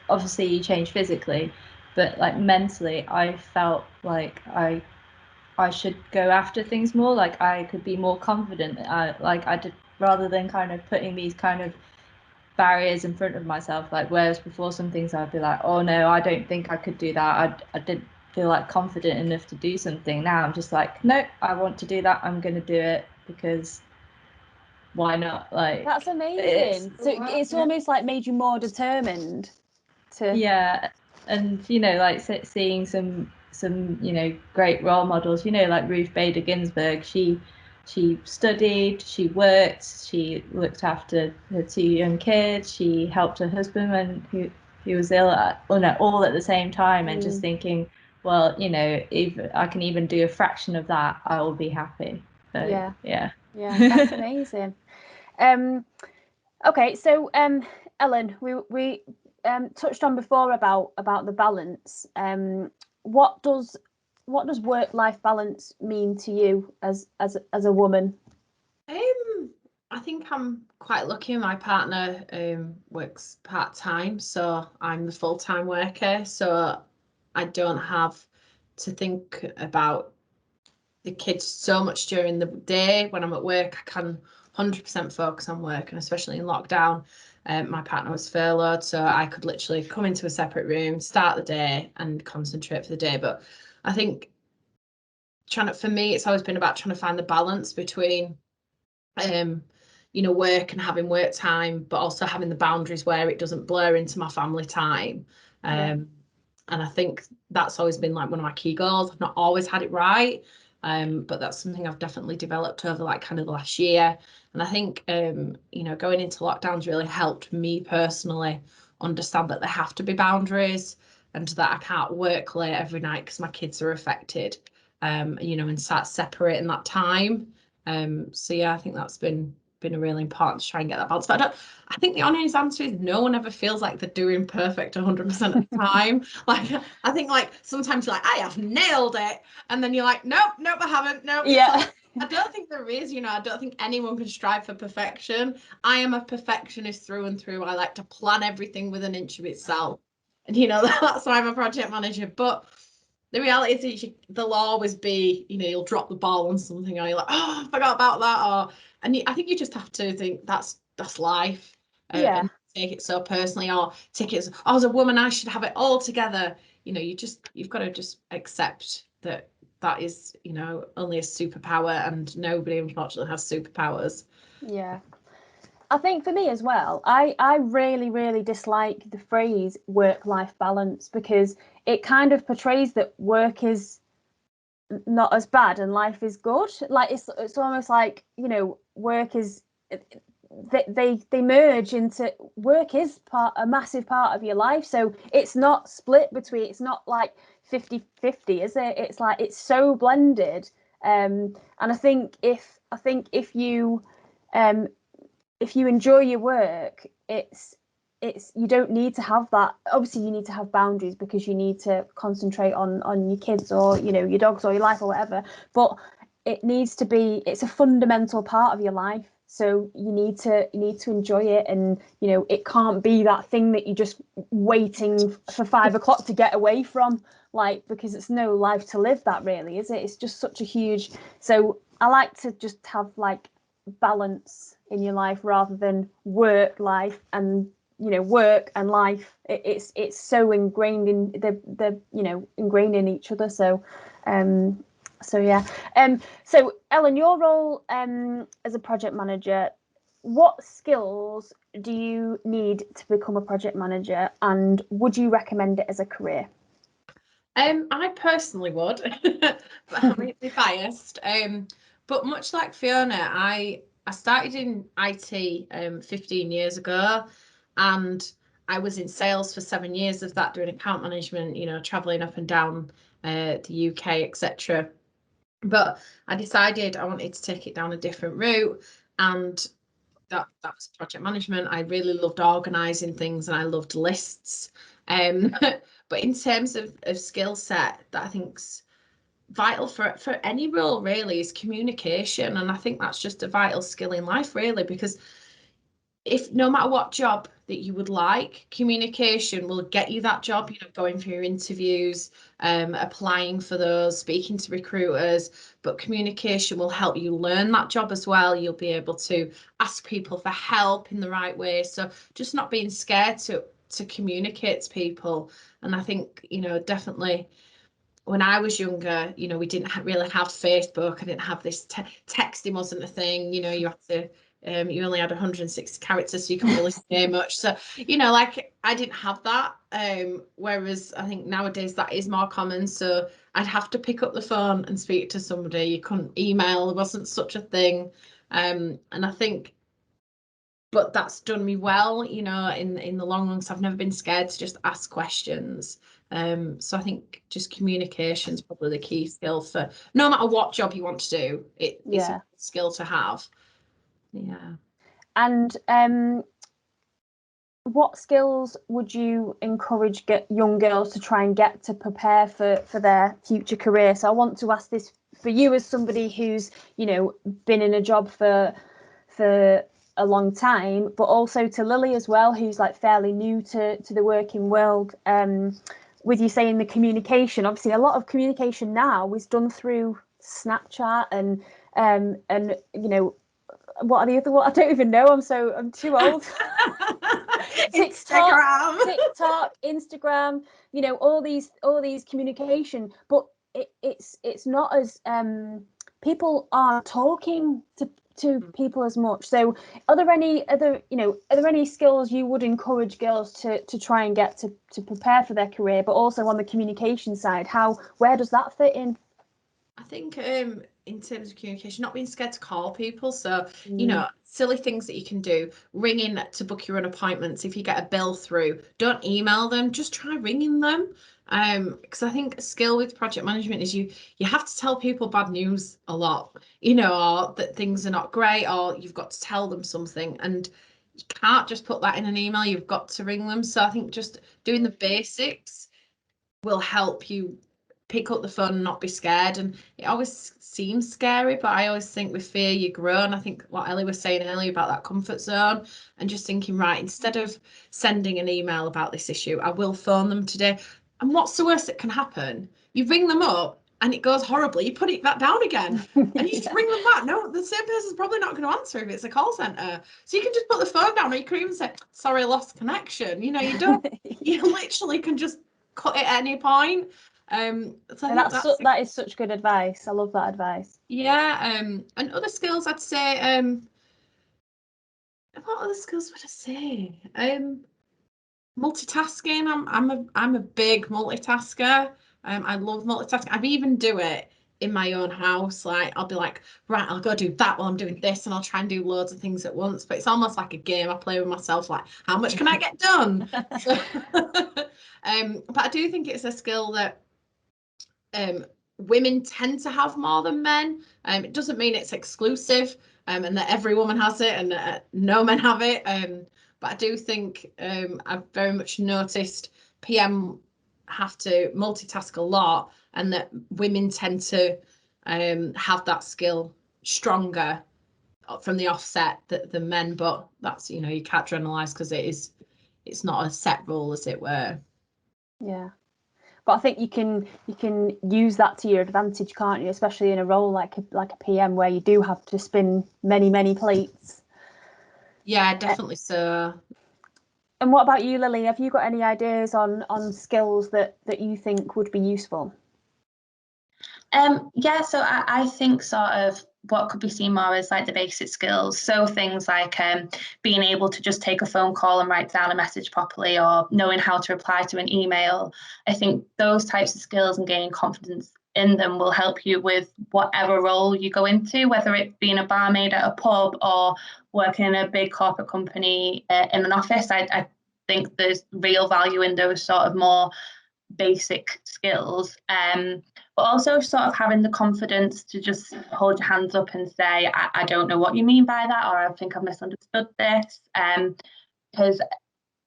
obviously you change physically, but like mentally, I felt like I should go after things more. Like, I could be more confident. I did, rather than kind of putting these kind of barriers in front of myself. Like, whereas before, some things I'd be like, oh no, I don't think I could do that. I didn't feel like confident enough to do something. Now I'm just like, no, I want to do that. I'm going to do it, because why not? Like, that's amazing. It's almost like made you more determined to. And like seeing some great role models, like Ruth Bader Ginsburg. She studied, she worked, she looked after her 2 young kids, she helped her husband when he was ill, all at the same time. And just thinking, well, if I can even do a fraction of that, I will be happy. So, yeah, that's amazing. Okay, so Ellen, we touched on before about the balance. What does work-life balance mean to you as a woman? I think I'm quite lucky. My partner works part-time, so I'm the full-time worker. So I don't have to think about the kids so much during the day. When I'm at work, I can 100% focus on work, and especially in lockdown, my partner was furloughed, so I could literally come into a separate room, start the day, and concentrate for the day. But I think for me, it's always been about trying to find the balance between work and having work time, but also having the boundaries where it doesn't blur into my family time. And I think that's always been like one of my key goals. I've not always had it right, but that's something I've definitely developed over like kind of the last year. And I think going into lockdowns really helped me personally understand that there have to be boundaries, and that I can't work late every night because my kids are affected. And start separating that time. So yeah, I think that's been a really important to try and get that balance. But I think the honest answer is no one ever feels like they're doing perfect 100% of the time. Like I think like sometimes you're like, I have nailed it, and then you're like, nope, I haven't. Nope. Yeah. Like, I don't think there is, I don't think anyone can strive for perfection. I am a perfectionist through and through. I like to plan everything with an inch of itself. And that's why I'm a project manager. But the reality is there'll always be, you'll drop the ball on something, or you're like, oh, I forgot about that. I think you just have to think that's life. And take it so personally, or take it as, oh, as a woman, I should have it all together. You've got to just accept that is, only a superpower, and nobody unfortunately has superpowers. Yeah. I think for me as well, I really, really dislike the phrase work-life balance, because it kind of portrays that work is not as bad and life is good. Like it's almost like, work is, they merge into, work is a massive part of your life. So it's not split between, it's not like 50-50, is it? It's like, it's so blended. And I think if you enjoy your work, it's you don't need to have that. Obviously you need to have boundaries because you need to concentrate on your kids, or your dogs, or your life, or whatever, but it needs to be, it's a fundamental part of your life. So you need to enjoy it, and it can't be that thing that you're just waiting for 5 o'clock to get away from, like, because it's no life to live, that really, is it? It's just such a huge, so I like to just have like balance in your life rather than work life and work and life. It's so ingrained in the ingrained in each other. So yeah. So Ellen, your role as a project manager, what skills do you need to become a project manager, and would you recommend it as a career? I personally would, but I might be biased. But much like Fiona, I started in IT 15 years ago, and I was in sales for 7 years of that, doing account management, traveling up and down the UK, etc. But I decided I wanted to take it down a different route, and that was project management. I really loved organising things, and I loved lists. But in terms of skill set, that I think's vital for any role really is communication. And I think that's just a vital skill in life really, because if no matter what job that you would like, communication will get you that job, going for your interviews, applying for those, speaking to recruiters, but communication will help you learn that job as well. You'll be able to ask people for help in the right way. So just not being scared to communicate to people. And I think, definitely when I was younger, we didn't really have Facebook. I didn't have this texting wasn't a thing. You had to, you only had 160 characters, so you couldn't really say much. So, like I didn't have that. Whereas I think nowadays that is more common. So I'd have to pick up the phone and speak to somebody. You couldn't email. There wasn't such a thing. And I think, but that's done me well, in the long run. So I've never been scared to just ask questions. So I think just communication is probably the key skill for no matter what job you want to do. It's a skill to have. Yeah. And what skills would you encourage young girls to try and get to prepare for their future career? So I want to ask this for you as somebody who's been in a job for for a long time, but also to Lily as well, who's like fairly new to the working world. With you saying the communication, obviously a lot of communication now is done through Snapchat and you know, what are the other one? I don't even know. I'm too old. TikTok, Instagram, you know, all these communication, but it's not as people aren't talking to people as much. So are there any skills you would encourage girls to try and get to prepare for their career, but also on the communication side, where does that fit in? I think in terms of communication, not being scared to call people. So, you know, silly things that you can do, ringing to book your own appointments. If you get a bill through, don't email them, just try ringing them. Because I think a skill with project management is you have to tell people bad news a lot, you know, or that things are not great, or you've got to tell them something, and you can't just put that in an email, you've got to ring them. So I think just doing the basics will help you pick up the phone and not be scared. And it always seems scary, but I always think with fear you grow. And I think what Ellie was saying earlier about that comfort zone, and just thinking, right, instead of sending an email about this issue, I will phone them today. And what's the worst that can happen? You ring them up and it goes horribly, you put it back down again and you just ring them back. No, the same person's probably not going to answer if it's a call center. So you can just put the phone down, or you can even say, sorry, I lost connection. You know, you don't, you literally can just cut it at any point. So that is such good advice. I love that advice. Yeah. And other skills, I'd say, what other skills would I say? Multitasking. I'm a big multitasker. I love multitasking. I even do it in my own house. Like, I'll be like, right, I'll go do that while I'm doing this, and I'll try and do loads of things at once. But it's almost like a game. I play with myself, like, how much can I get done? So, but I do think it's a skill that women tend to have more than men. It doesn't mean it's exclusive, and that every woman has it and no men have it. But I do think I've very much noticed PM have to multitask a lot, and that women tend to have that skill stronger from the offset than men. But that's, you know, you can't generalize because it's not a set rule, as it were. Yeah. But I think you can use that to your advantage, can't you? Especially in a role like a PM, where you do have to spin many plates. Yeah, definitely so. And what about you, Lily? Have you got any ideas on skills that you think would be useful? Yeah, so I think sort of what could be seen more as like the basic skills. So things like being able to just take a phone call and write down a message properly, or knowing how to reply to an email. I think those types of skills and gaining confidence in them will help you with whatever role you go into, whether it being a barmaid at a pub or working in a big corporate company in an office. I think there's real value in those sort of more basic skills, but also sort of having the confidence to just hold your hands up and say, I don't know what you mean by that, or I think I've misunderstood this, because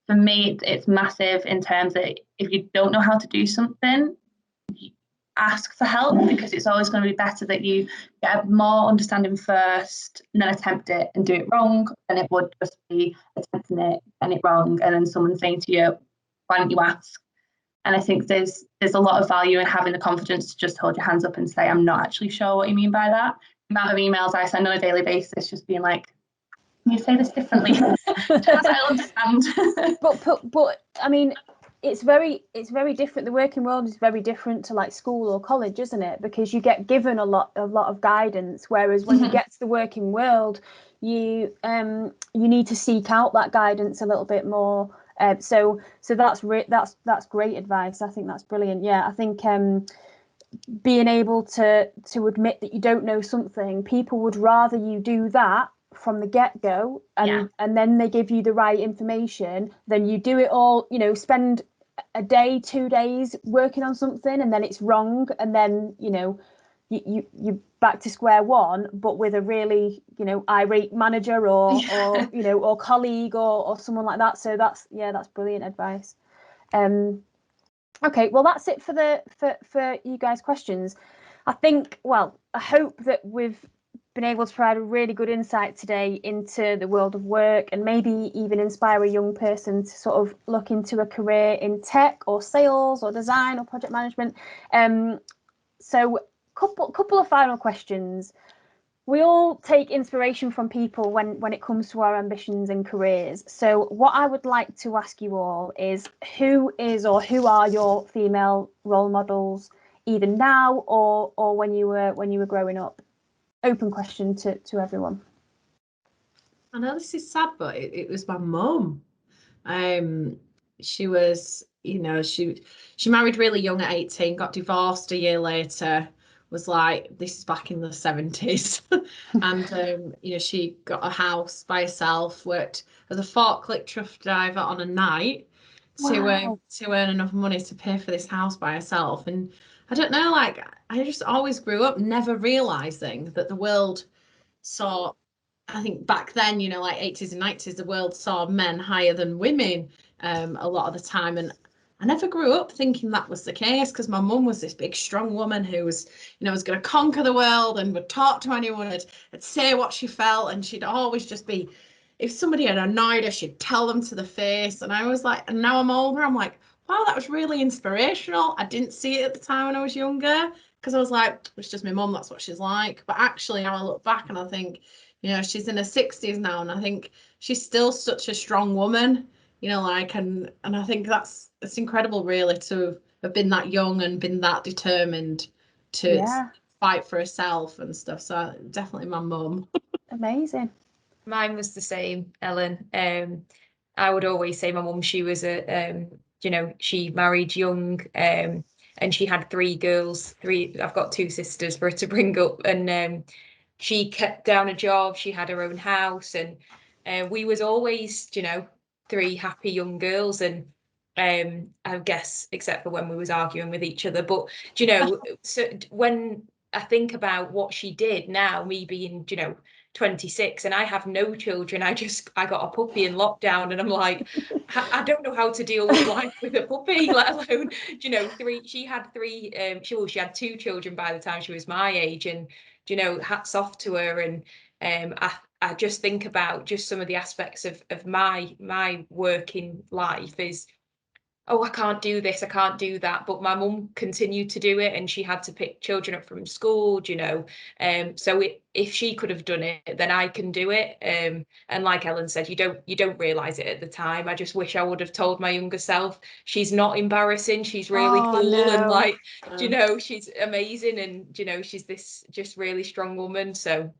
for me it's massive in terms that if you don't know how to do something, ask for help, because it's always going to be better that you get more understanding first and then attempt it and do it wrong than it would just be attempting it and it wrong and then someone saying to you, why don't you ask? And I think there's a lot of value in having the confidence to just hold your hands up and say, I'm not actually sure what you mean by that. The amount of emails I send on a daily basis just being like, can you say this differently? I understand. But I mean, it's very different. The working world is very different to like school or college, isn't it? Because you get given a lot of guidance, whereas when you get to the working world, you need to seek out that guidance a little bit more. So that's great advice. I think that's brilliant. Yeah, I think being able to admit that you don't know something, people would rather you do that from the get-go and then they give you the right information than you do it all, you know, spend a day, 2 days working on something and then it's wrong, and then, you know, you're back to square one, but with a really, you know, irate manager or you know, or colleague or someone like that. So that's brilliant advice. Okay, well that's it for you guys' questions. I think, well, I hope that we've been able to provide a really good insight today into the world of work, and maybe even inspire a young person to sort of look into a career in tech or sales or design or project management. So couple of final questions. We all take inspiration from people when it comes to our ambitions and careers. So what I would like to ask you all is, who are your female role models, either now or when you were growing up? Open question to everyone. I know this is sad, but it was my mum. She was, you know, she married really young at 18, got divorced a year later, was like, this is back in the 70s. And, you know, she got a house by herself, worked as a forklift truck driver on a night to earn enough money to pay for this house by herself. And I don't know, like, I just always grew up never realizing that the world saw, I think back then, you know, like 80s and 90s, the world saw men higher than women a lot of the time. And I never grew up thinking that was the case, because my mum was this big, strong woman who was, you know, was going to conquer the world and would talk to anyone, and say what she felt. And she'd always just be, if somebody had annoyed her, she'd tell them to the face. And I was like, and now I'm older, I'm like, wow, that was really inspirational. I didn't see it at the time when I was younger, because I was like, it's just my mum, that's what she's like. But actually now I look back and I think, you know, she's in her 60s now, and I think she's still such a strong woman, you know, like, and I think it's incredible really to have been that young and been that determined to fight for herself and stuff. So definitely my mum. Amazing. Mine was the same, Ellen. I would always say my mum, she was you know, she married young, and she had 3 girls. I've got 2 sisters for her to bring up, and she kept down a job. She had her own house, and we was always, you know, 3 happy young girls. And I guess except for when we was arguing with each other, but you know, so when I think about what she did now, me being, you know, 26 and I have no children, I got a puppy in lockdown, and I'm like, I don't know how to deal with life with a puppy, let alone, you know, 3. She had 3, she had 2 children by the time she was my age, and you know, hats off to her. And I just think about just some of the aspects of my working life is, oh, I can't do this, I can't do that. But my mum continued to do it, and she had to pick children up from school, you know. So if she could have done it, then I can do it. And like Ellen said, you don't realise it at the time. I just wish I would have told my younger self, she's not embarrassing, she's really cool, and like, you know, she's amazing, and you know, she's this just really strong woman. So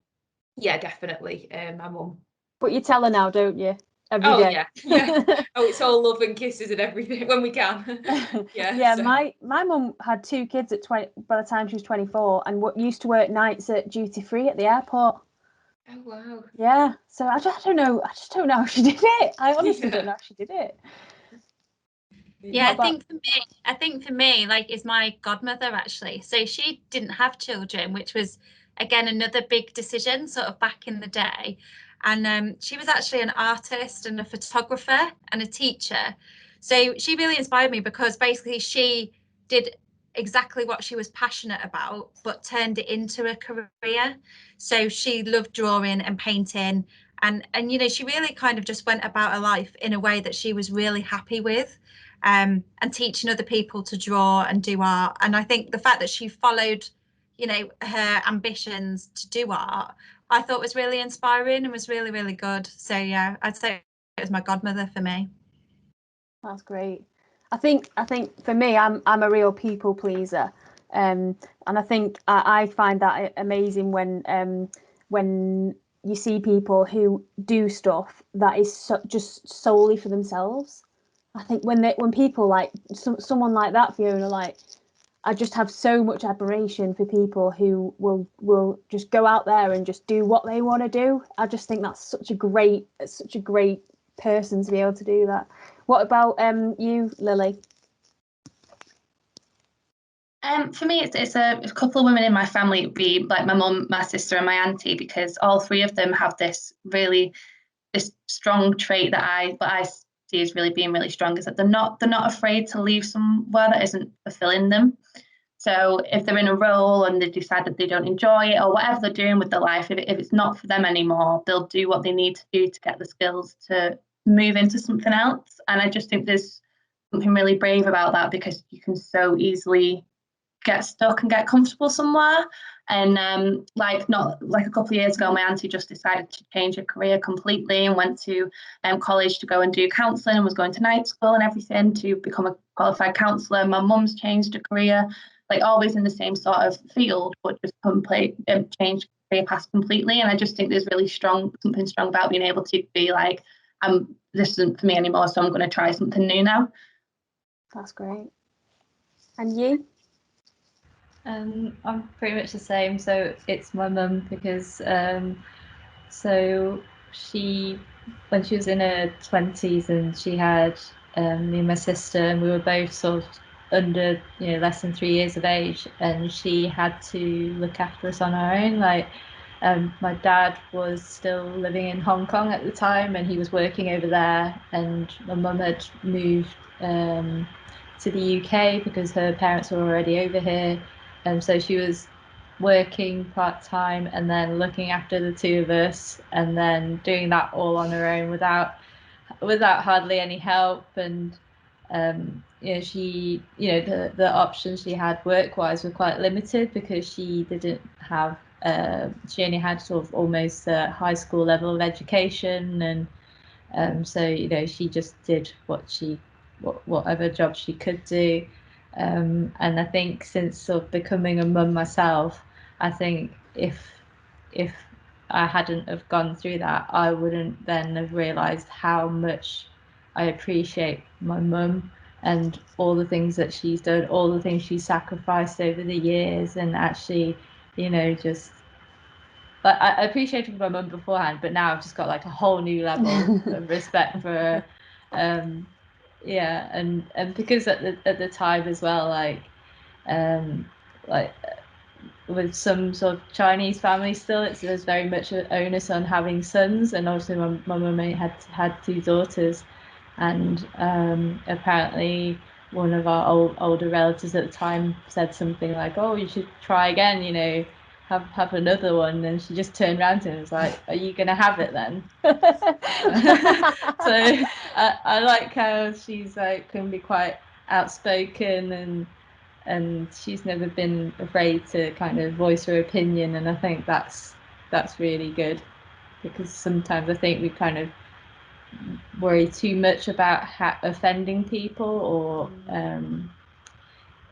yeah, definitely my mum. But you tell her now, don't you? Every day. Yeah. Oh, it's all love and kisses and everything when we can. Yeah. My mum had 2 kids at 20 by the time she was 24, and used to work nights at duty free at the airport. Oh wow. Yeah. So I just don't know how she did it. I honestly don't know how she did it. Yeah, I think for me, like, is my godmother actually. So she didn't have children, which was again another big decision sort of back in the day. And she was actually an artist and a photographer and a teacher. So she really inspired me, because basically she did exactly what she was passionate about, but turned it into a career. So she loved drawing and painting, and you know, she really kind of just went about her life in a way that she was really happy with. And teaching other people to draw and do art. And I think the fact that she followed, you know, her ambitions to do art, I thought was really inspiring and was really, really good. So yeah, I'd say it was my godmother for me. That's great. I think for me, I'm a real people pleaser, and I think I find that amazing when you see people who do stuff that is just solely for themselves. I think when people like someone like that, Fiona, like, I just have so much admiration for people who will just go out there and just do what they want to do. I just think that's such a great person to be able to do that. What about you, Lily? For me, it's a couple of women in my family. It'd be like my mum, my sister, and my auntie, because all 3 of them have this strong trait that I see as really being really strong, is that they're not afraid to leave somewhere that isn't fulfilling them. So if they're in a role and they decide that they don't enjoy it or whatever they're doing with their life, if it's not for them anymore, they'll do what they need to do to get the skills to move into something else. And I just think there's something really brave about that, because you can so easily get stuck and get comfortable somewhere. And not like a couple of years ago, my auntie just decided to change her career completely and went to college to go and do counselling, and was going to night school and everything to become a qualified counsellor. My mum's changed her career, like always in the same sort of field, but just changed career path completely. And I just think there's really something strong about being able to be like, this isn't for me anymore, so I'm going to try something new now. That's great. And you? I'm pretty much the same. So it's my mum, because so she, when she was in her 20s, and she had me and my sister, and we were both sort of under, less than 3 years of age, and she had to look after us on her own. Like, my dad was still living in Hong Kong at the time, and he was working over there, and my mum had moved to the UK because her parents were already over here. And so she was working part-time and then looking after the two of us, and then doing that all on her own without hardly any help. And she, the options she had work-wise were quite limited, because she didn't have she only had sort of almost a high school level of education. And so she just did whatever job she could do. And I think since sort of becoming a mum myself, I think if I hadn't have gone through that, I wouldn't then have realised how much I appreciate my mum and all the things that she's done, all the things she's sacrificed over the years. And actually, just like, I appreciated my mum beforehand, but now I've just got like a whole new level of respect for her. Yeah, and because at the time as well, like with some sort of Chinese families still, there's very much an onus on having sons, and obviously my mum had two daughters, and apparently one of our older relatives at the time said something like, "Oh, you should try again, have another one." And she just turned around to him and was like, "Are you gonna have it then?" So I like how she's like can be quite outspoken, and she's never been afraid to kind of voice her opinion. And I think that's really good, because sometimes I think we kind of worry too much about offending people, or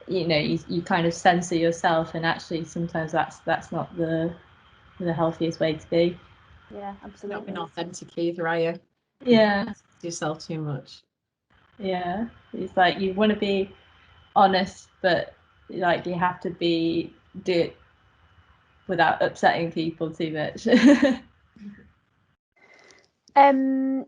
you kind of censor yourself, and actually sometimes that's not the healthiest way to be. Yeah, absolutely. Not being authentic either, are you? Yeah. Yourself too much. Yeah, it's like you want to be honest, but like you have to do it without upsetting people too much. So I'm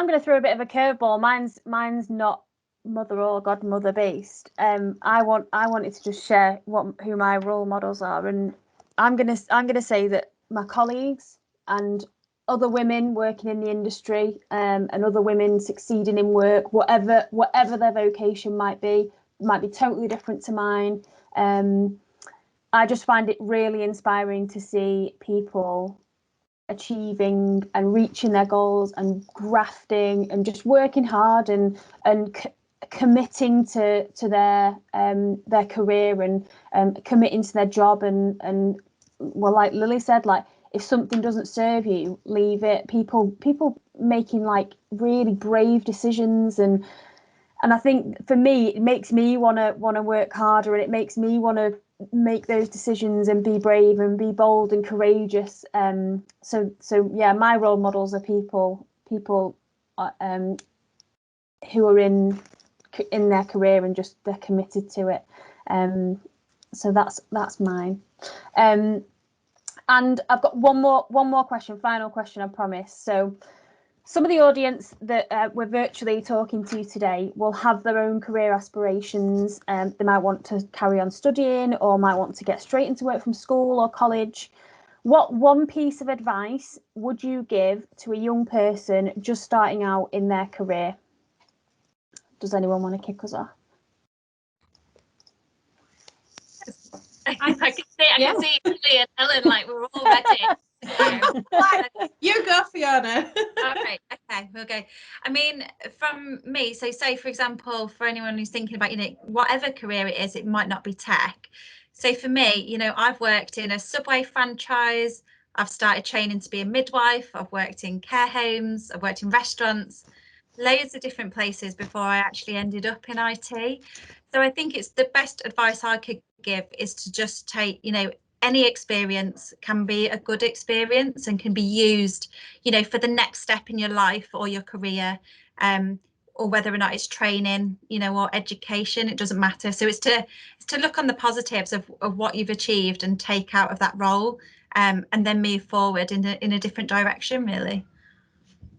going to throw a bit of a curveball. Mine's not mother or godmother based. I wanted to just share who my role models are, and I'm gonna say that my colleagues and other women working in the industry, and other women succeeding in work, whatever their vocation might be totally different to mine. I just find it really inspiring to see people achieving and reaching their goals and grafting and just working hard and committing to their career and committing to their job and well, like Lily said, like if something doesn't serve you, leave it. People making like really brave decisions, and I think for me it makes me want to work harder, and it makes me want to make those decisions and be brave and be bold and courageous. So yeah, my role models are people who are in their career and just they're committed to it. So that's mine. And I've got one more question, final question, I promise. So some of the audience that we're virtually talking to today will have their own career aspirations. They might want to carry on studying, or might want to get straight into work from school or college. What one piece of advice would you give to a young person just starting out in their career? Does anyone want to kick us off? I can see Lily and Ellen like we're all ready. You go, Fiona. Okay, we'll go. I mean, from me, so say for example, for anyone who's thinking about, whatever career it is, it might not be tech. So for me, I've worked in a Subway franchise. I've started training to be a midwife. I've worked in care homes. I've worked in restaurants, loads of different places before I actually ended up in IT. So I think it's the best advice I could give is to just take, any experience can be a good experience and can be used, for the next step in your life or your career, or whether or not it's training, or education, it doesn't matter. So it's to look on the positives of what you've achieved and take out of that role, and then move forward in a different direction, really.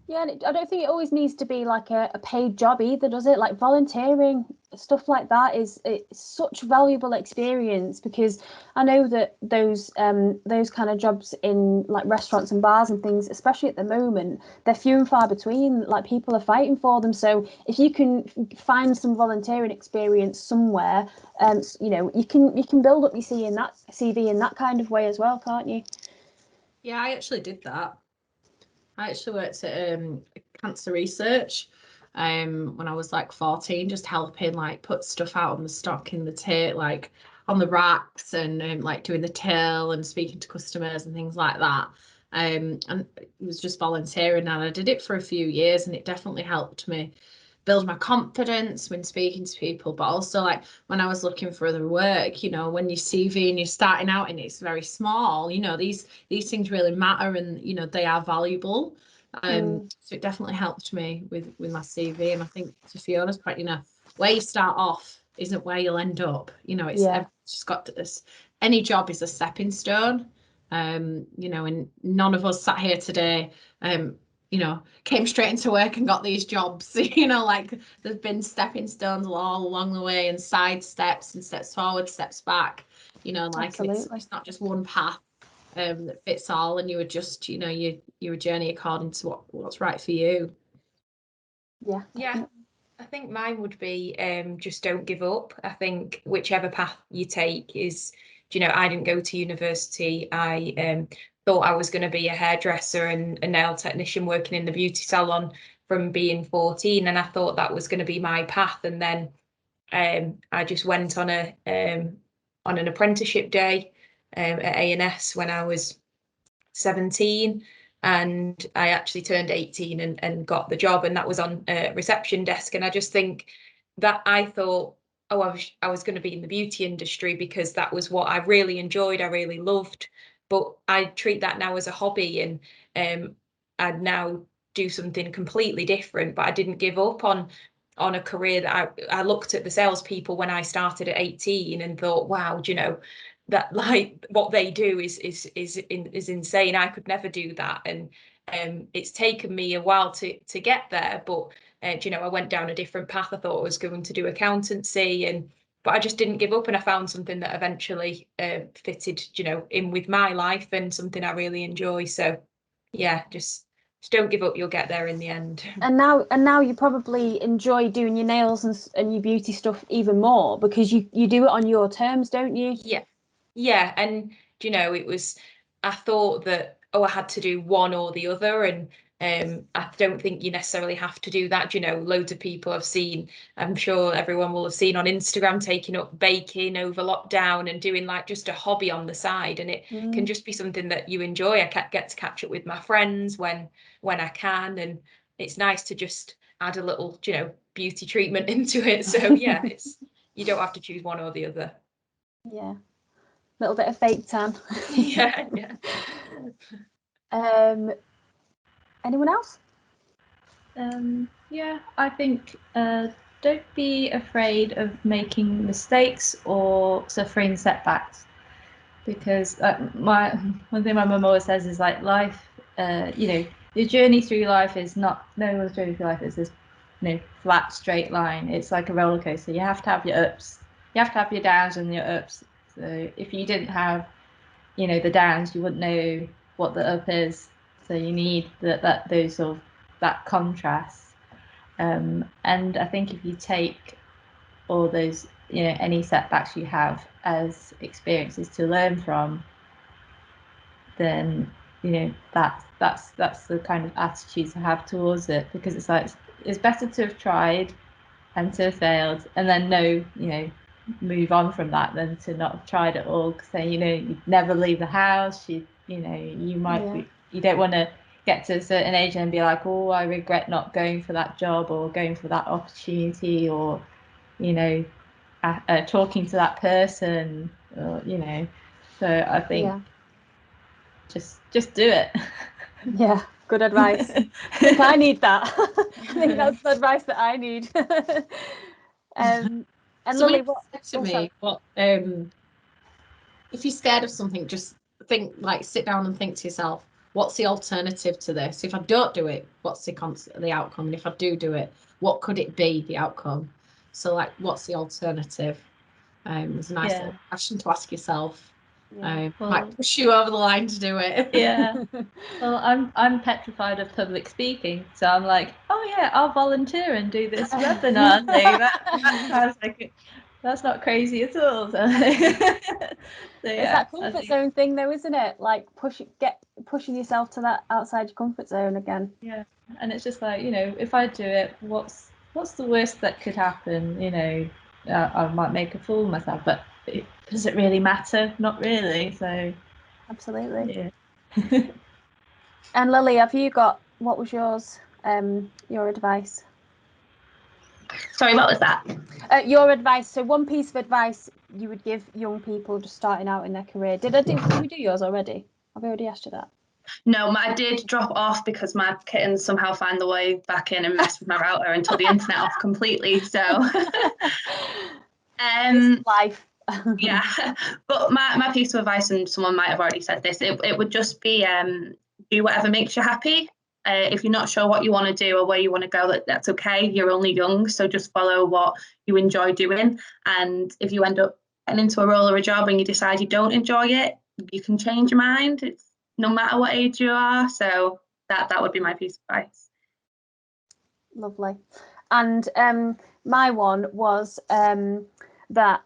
Yeah, and I don't think it always needs to be like a paid job either, does it? Like volunteering, stuff like that it's such valuable experience, because I know that those kind of jobs in like restaurants and bars and things, especially at the moment, they're few and far between. Like people are fighting for them. So if you can find some volunteering experience somewhere, you can build up your CV in that kind of way as well, can't you? Yeah, I actually did that. I actually worked at cancer research when I was like 14, just helping like put stuff out on the stock in the like on the racks, and like doing the till and speaking to customers and things like that. And it was just volunteering, and I did it for a few years, and it definitely helped me build my confidence when speaking to people, but also like when I was looking for other work, when your CV and you're starting out and it's very small, these things really matter, and they are valuable. So it definitely helped me with my CV. And I think to Fiona's point, where you start off isn't where you'll end up. It's just got this. Any job is a stepping stone. And none of us sat here today came straight into work and got these jobs. Like there's been stepping stones all along the way, and side steps and steps forward, steps back. Like it's not just one path that fits all, and you adjust, your journey according to what's right for you. Yeah. I think mine would be just don't give up. I think whichever path you take is, I didn't go to university. I thought I was going to be a hairdresser and a nail technician working in the beauty salon from being 14, and I thought that was going to be my path. And then I just went on an apprenticeship day at A&S when I was 17, and I actually turned 18 and got the job, and that was on a reception desk. And I just think that I thought, I was going to be in the beauty industry because that was what I really enjoyed, I really loved. But I treat that now as a hobby, and I'd now do something completely different. But I didn't give up on a career that I looked at the salespeople when I started at 18 and thought, wow, that like what they do is insane. I could never do that, and it's taken me a while to get there. But I went down a different path. I thought I was going to do accountancy, but I just didn't give up, and I found something that eventually fitted, in with my life, and something I really enjoy. So yeah, just don't give up. You'll get there in the end. And now you probably enjoy doing your nails and your beauty stuff even more, because you do it on your terms, don't you? Yeah, and I thought that I had to do one or the other, and I don't think you necessarily have to do that. Loads of people I've seen, I'm sure everyone will have seen on Instagram, taking up baking over lockdown and doing like just a hobby on the side, and it can just be something that you enjoy. I get to catch up with my friends when I can, and it's nice to just add a little beauty treatment into it. So yeah, you don't have to choose one or the other. Yeah, little bit of fake tan. yeah. Anyone else? Yeah, I think don't be afraid of making mistakes or suffering setbacks, because one thing my mum always says is like life, your journey through life is no one's journey through life is this flat straight line. It's like a roller coaster. You have to have your ups, you have to have your downs and your ups. So if you didn't have the downs, you wouldn't know what the up is. So you need that contrast. And I think if you take all those any setbacks you have as experiences to learn from, then that's the kind of attitude to have towards it, because it's like it's better to have tried and to have failed and then move on from that than to not have tried at all, because then you'd never leave the house. You might you don't want to get to a certain age and be like, oh, I regret not going for that job or going for that opportunity, or talking to that person, or so I think just do it. Yeah, good advice. I think I need that. I think that's the advice that I need. And Lily, what to me, what if you're scared of something, just think, like, sit down and think to yourself, what's the alternative to this? If I don't do it, what's the outcome? And if I do it, what could it be, the outcome? So, like, what's the alternative? It's a nice little question to ask yourself. Might push you over the line to do it. Yeah. Well, I'm petrified of public speaking, so I'm like, oh yeah, I'll volunteer and do this webinar thing. That sounds like that's not crazy at all. So, it's that comfort zone thing, though, isn't it? Like pushing yourself to that outside your comfort zone again. Yeah, and it's just like, if I do it, what's the worst that could happen? I might make a fool of myself, but does it really matter? Not really. So absolutely. Yeah. And Lily, what was yours? Your advice? Sorry, what was that? Your advice. So one piece of advice you would give young people just starting out in their career. Did we do yours already? Have I already asked you that? No, I did drop off because my kittens somehow find the way back in and mess with my router and took the internet off completely. So life. Yeah, but my piece of advice, and someone might have already said this, it would just be do whatever makes you happy. If you're not sure what you want to do or where you want to go, that's okay. You're only young, so just follow what you enjoy doing. And if you end up getting into a role or a job and you decide you don't enjoy it, you can change your mind. It's no matter what age you are. So that would be my piece of advice. Lovely. And my one was that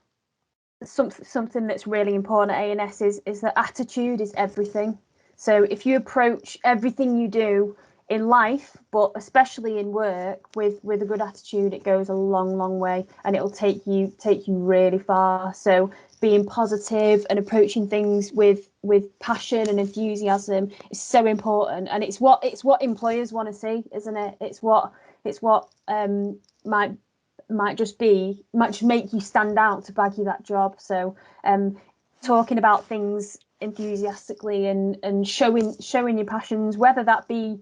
something that's really important at A&S is that attitude is everything. So if you approach everything you do in life, but especially in work, with a good attitude, it goes a long way, and it'll take you really far. So being positive and approaching things with passion and enthusiasm is so important, and it's what employers want to see, isn't it? It's what might just make you stand out to bag you that job. So talking about things enthusiastically and showing your passions, whether that be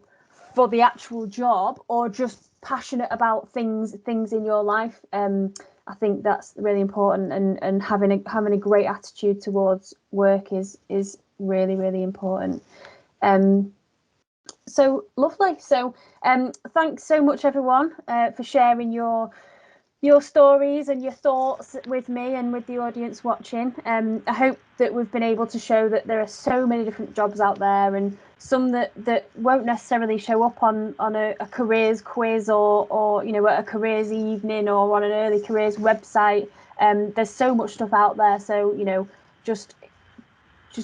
for the actual job or just passionate about things in your life, I think that's really important, and having a great attitude towards work is really, really important. So lovely. So thanks so much, everyone, for sharing your stories and your thoughts with me and with the audience watching. I hope that we've been able to show that there are so many different jobs out there, and some that won't necessarily show up on a careers quiz or at a careers evening or on an early careers website. There's so much stuff out there, so just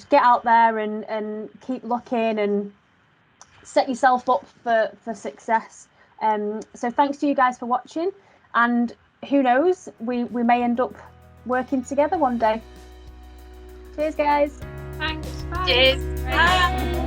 get out there and keep looking and set yourself up for success. So thanks to you guys for watching, and who knows, we may end up working together one day. Cheers, guys. Thanks. Bye. Cheers. Bye.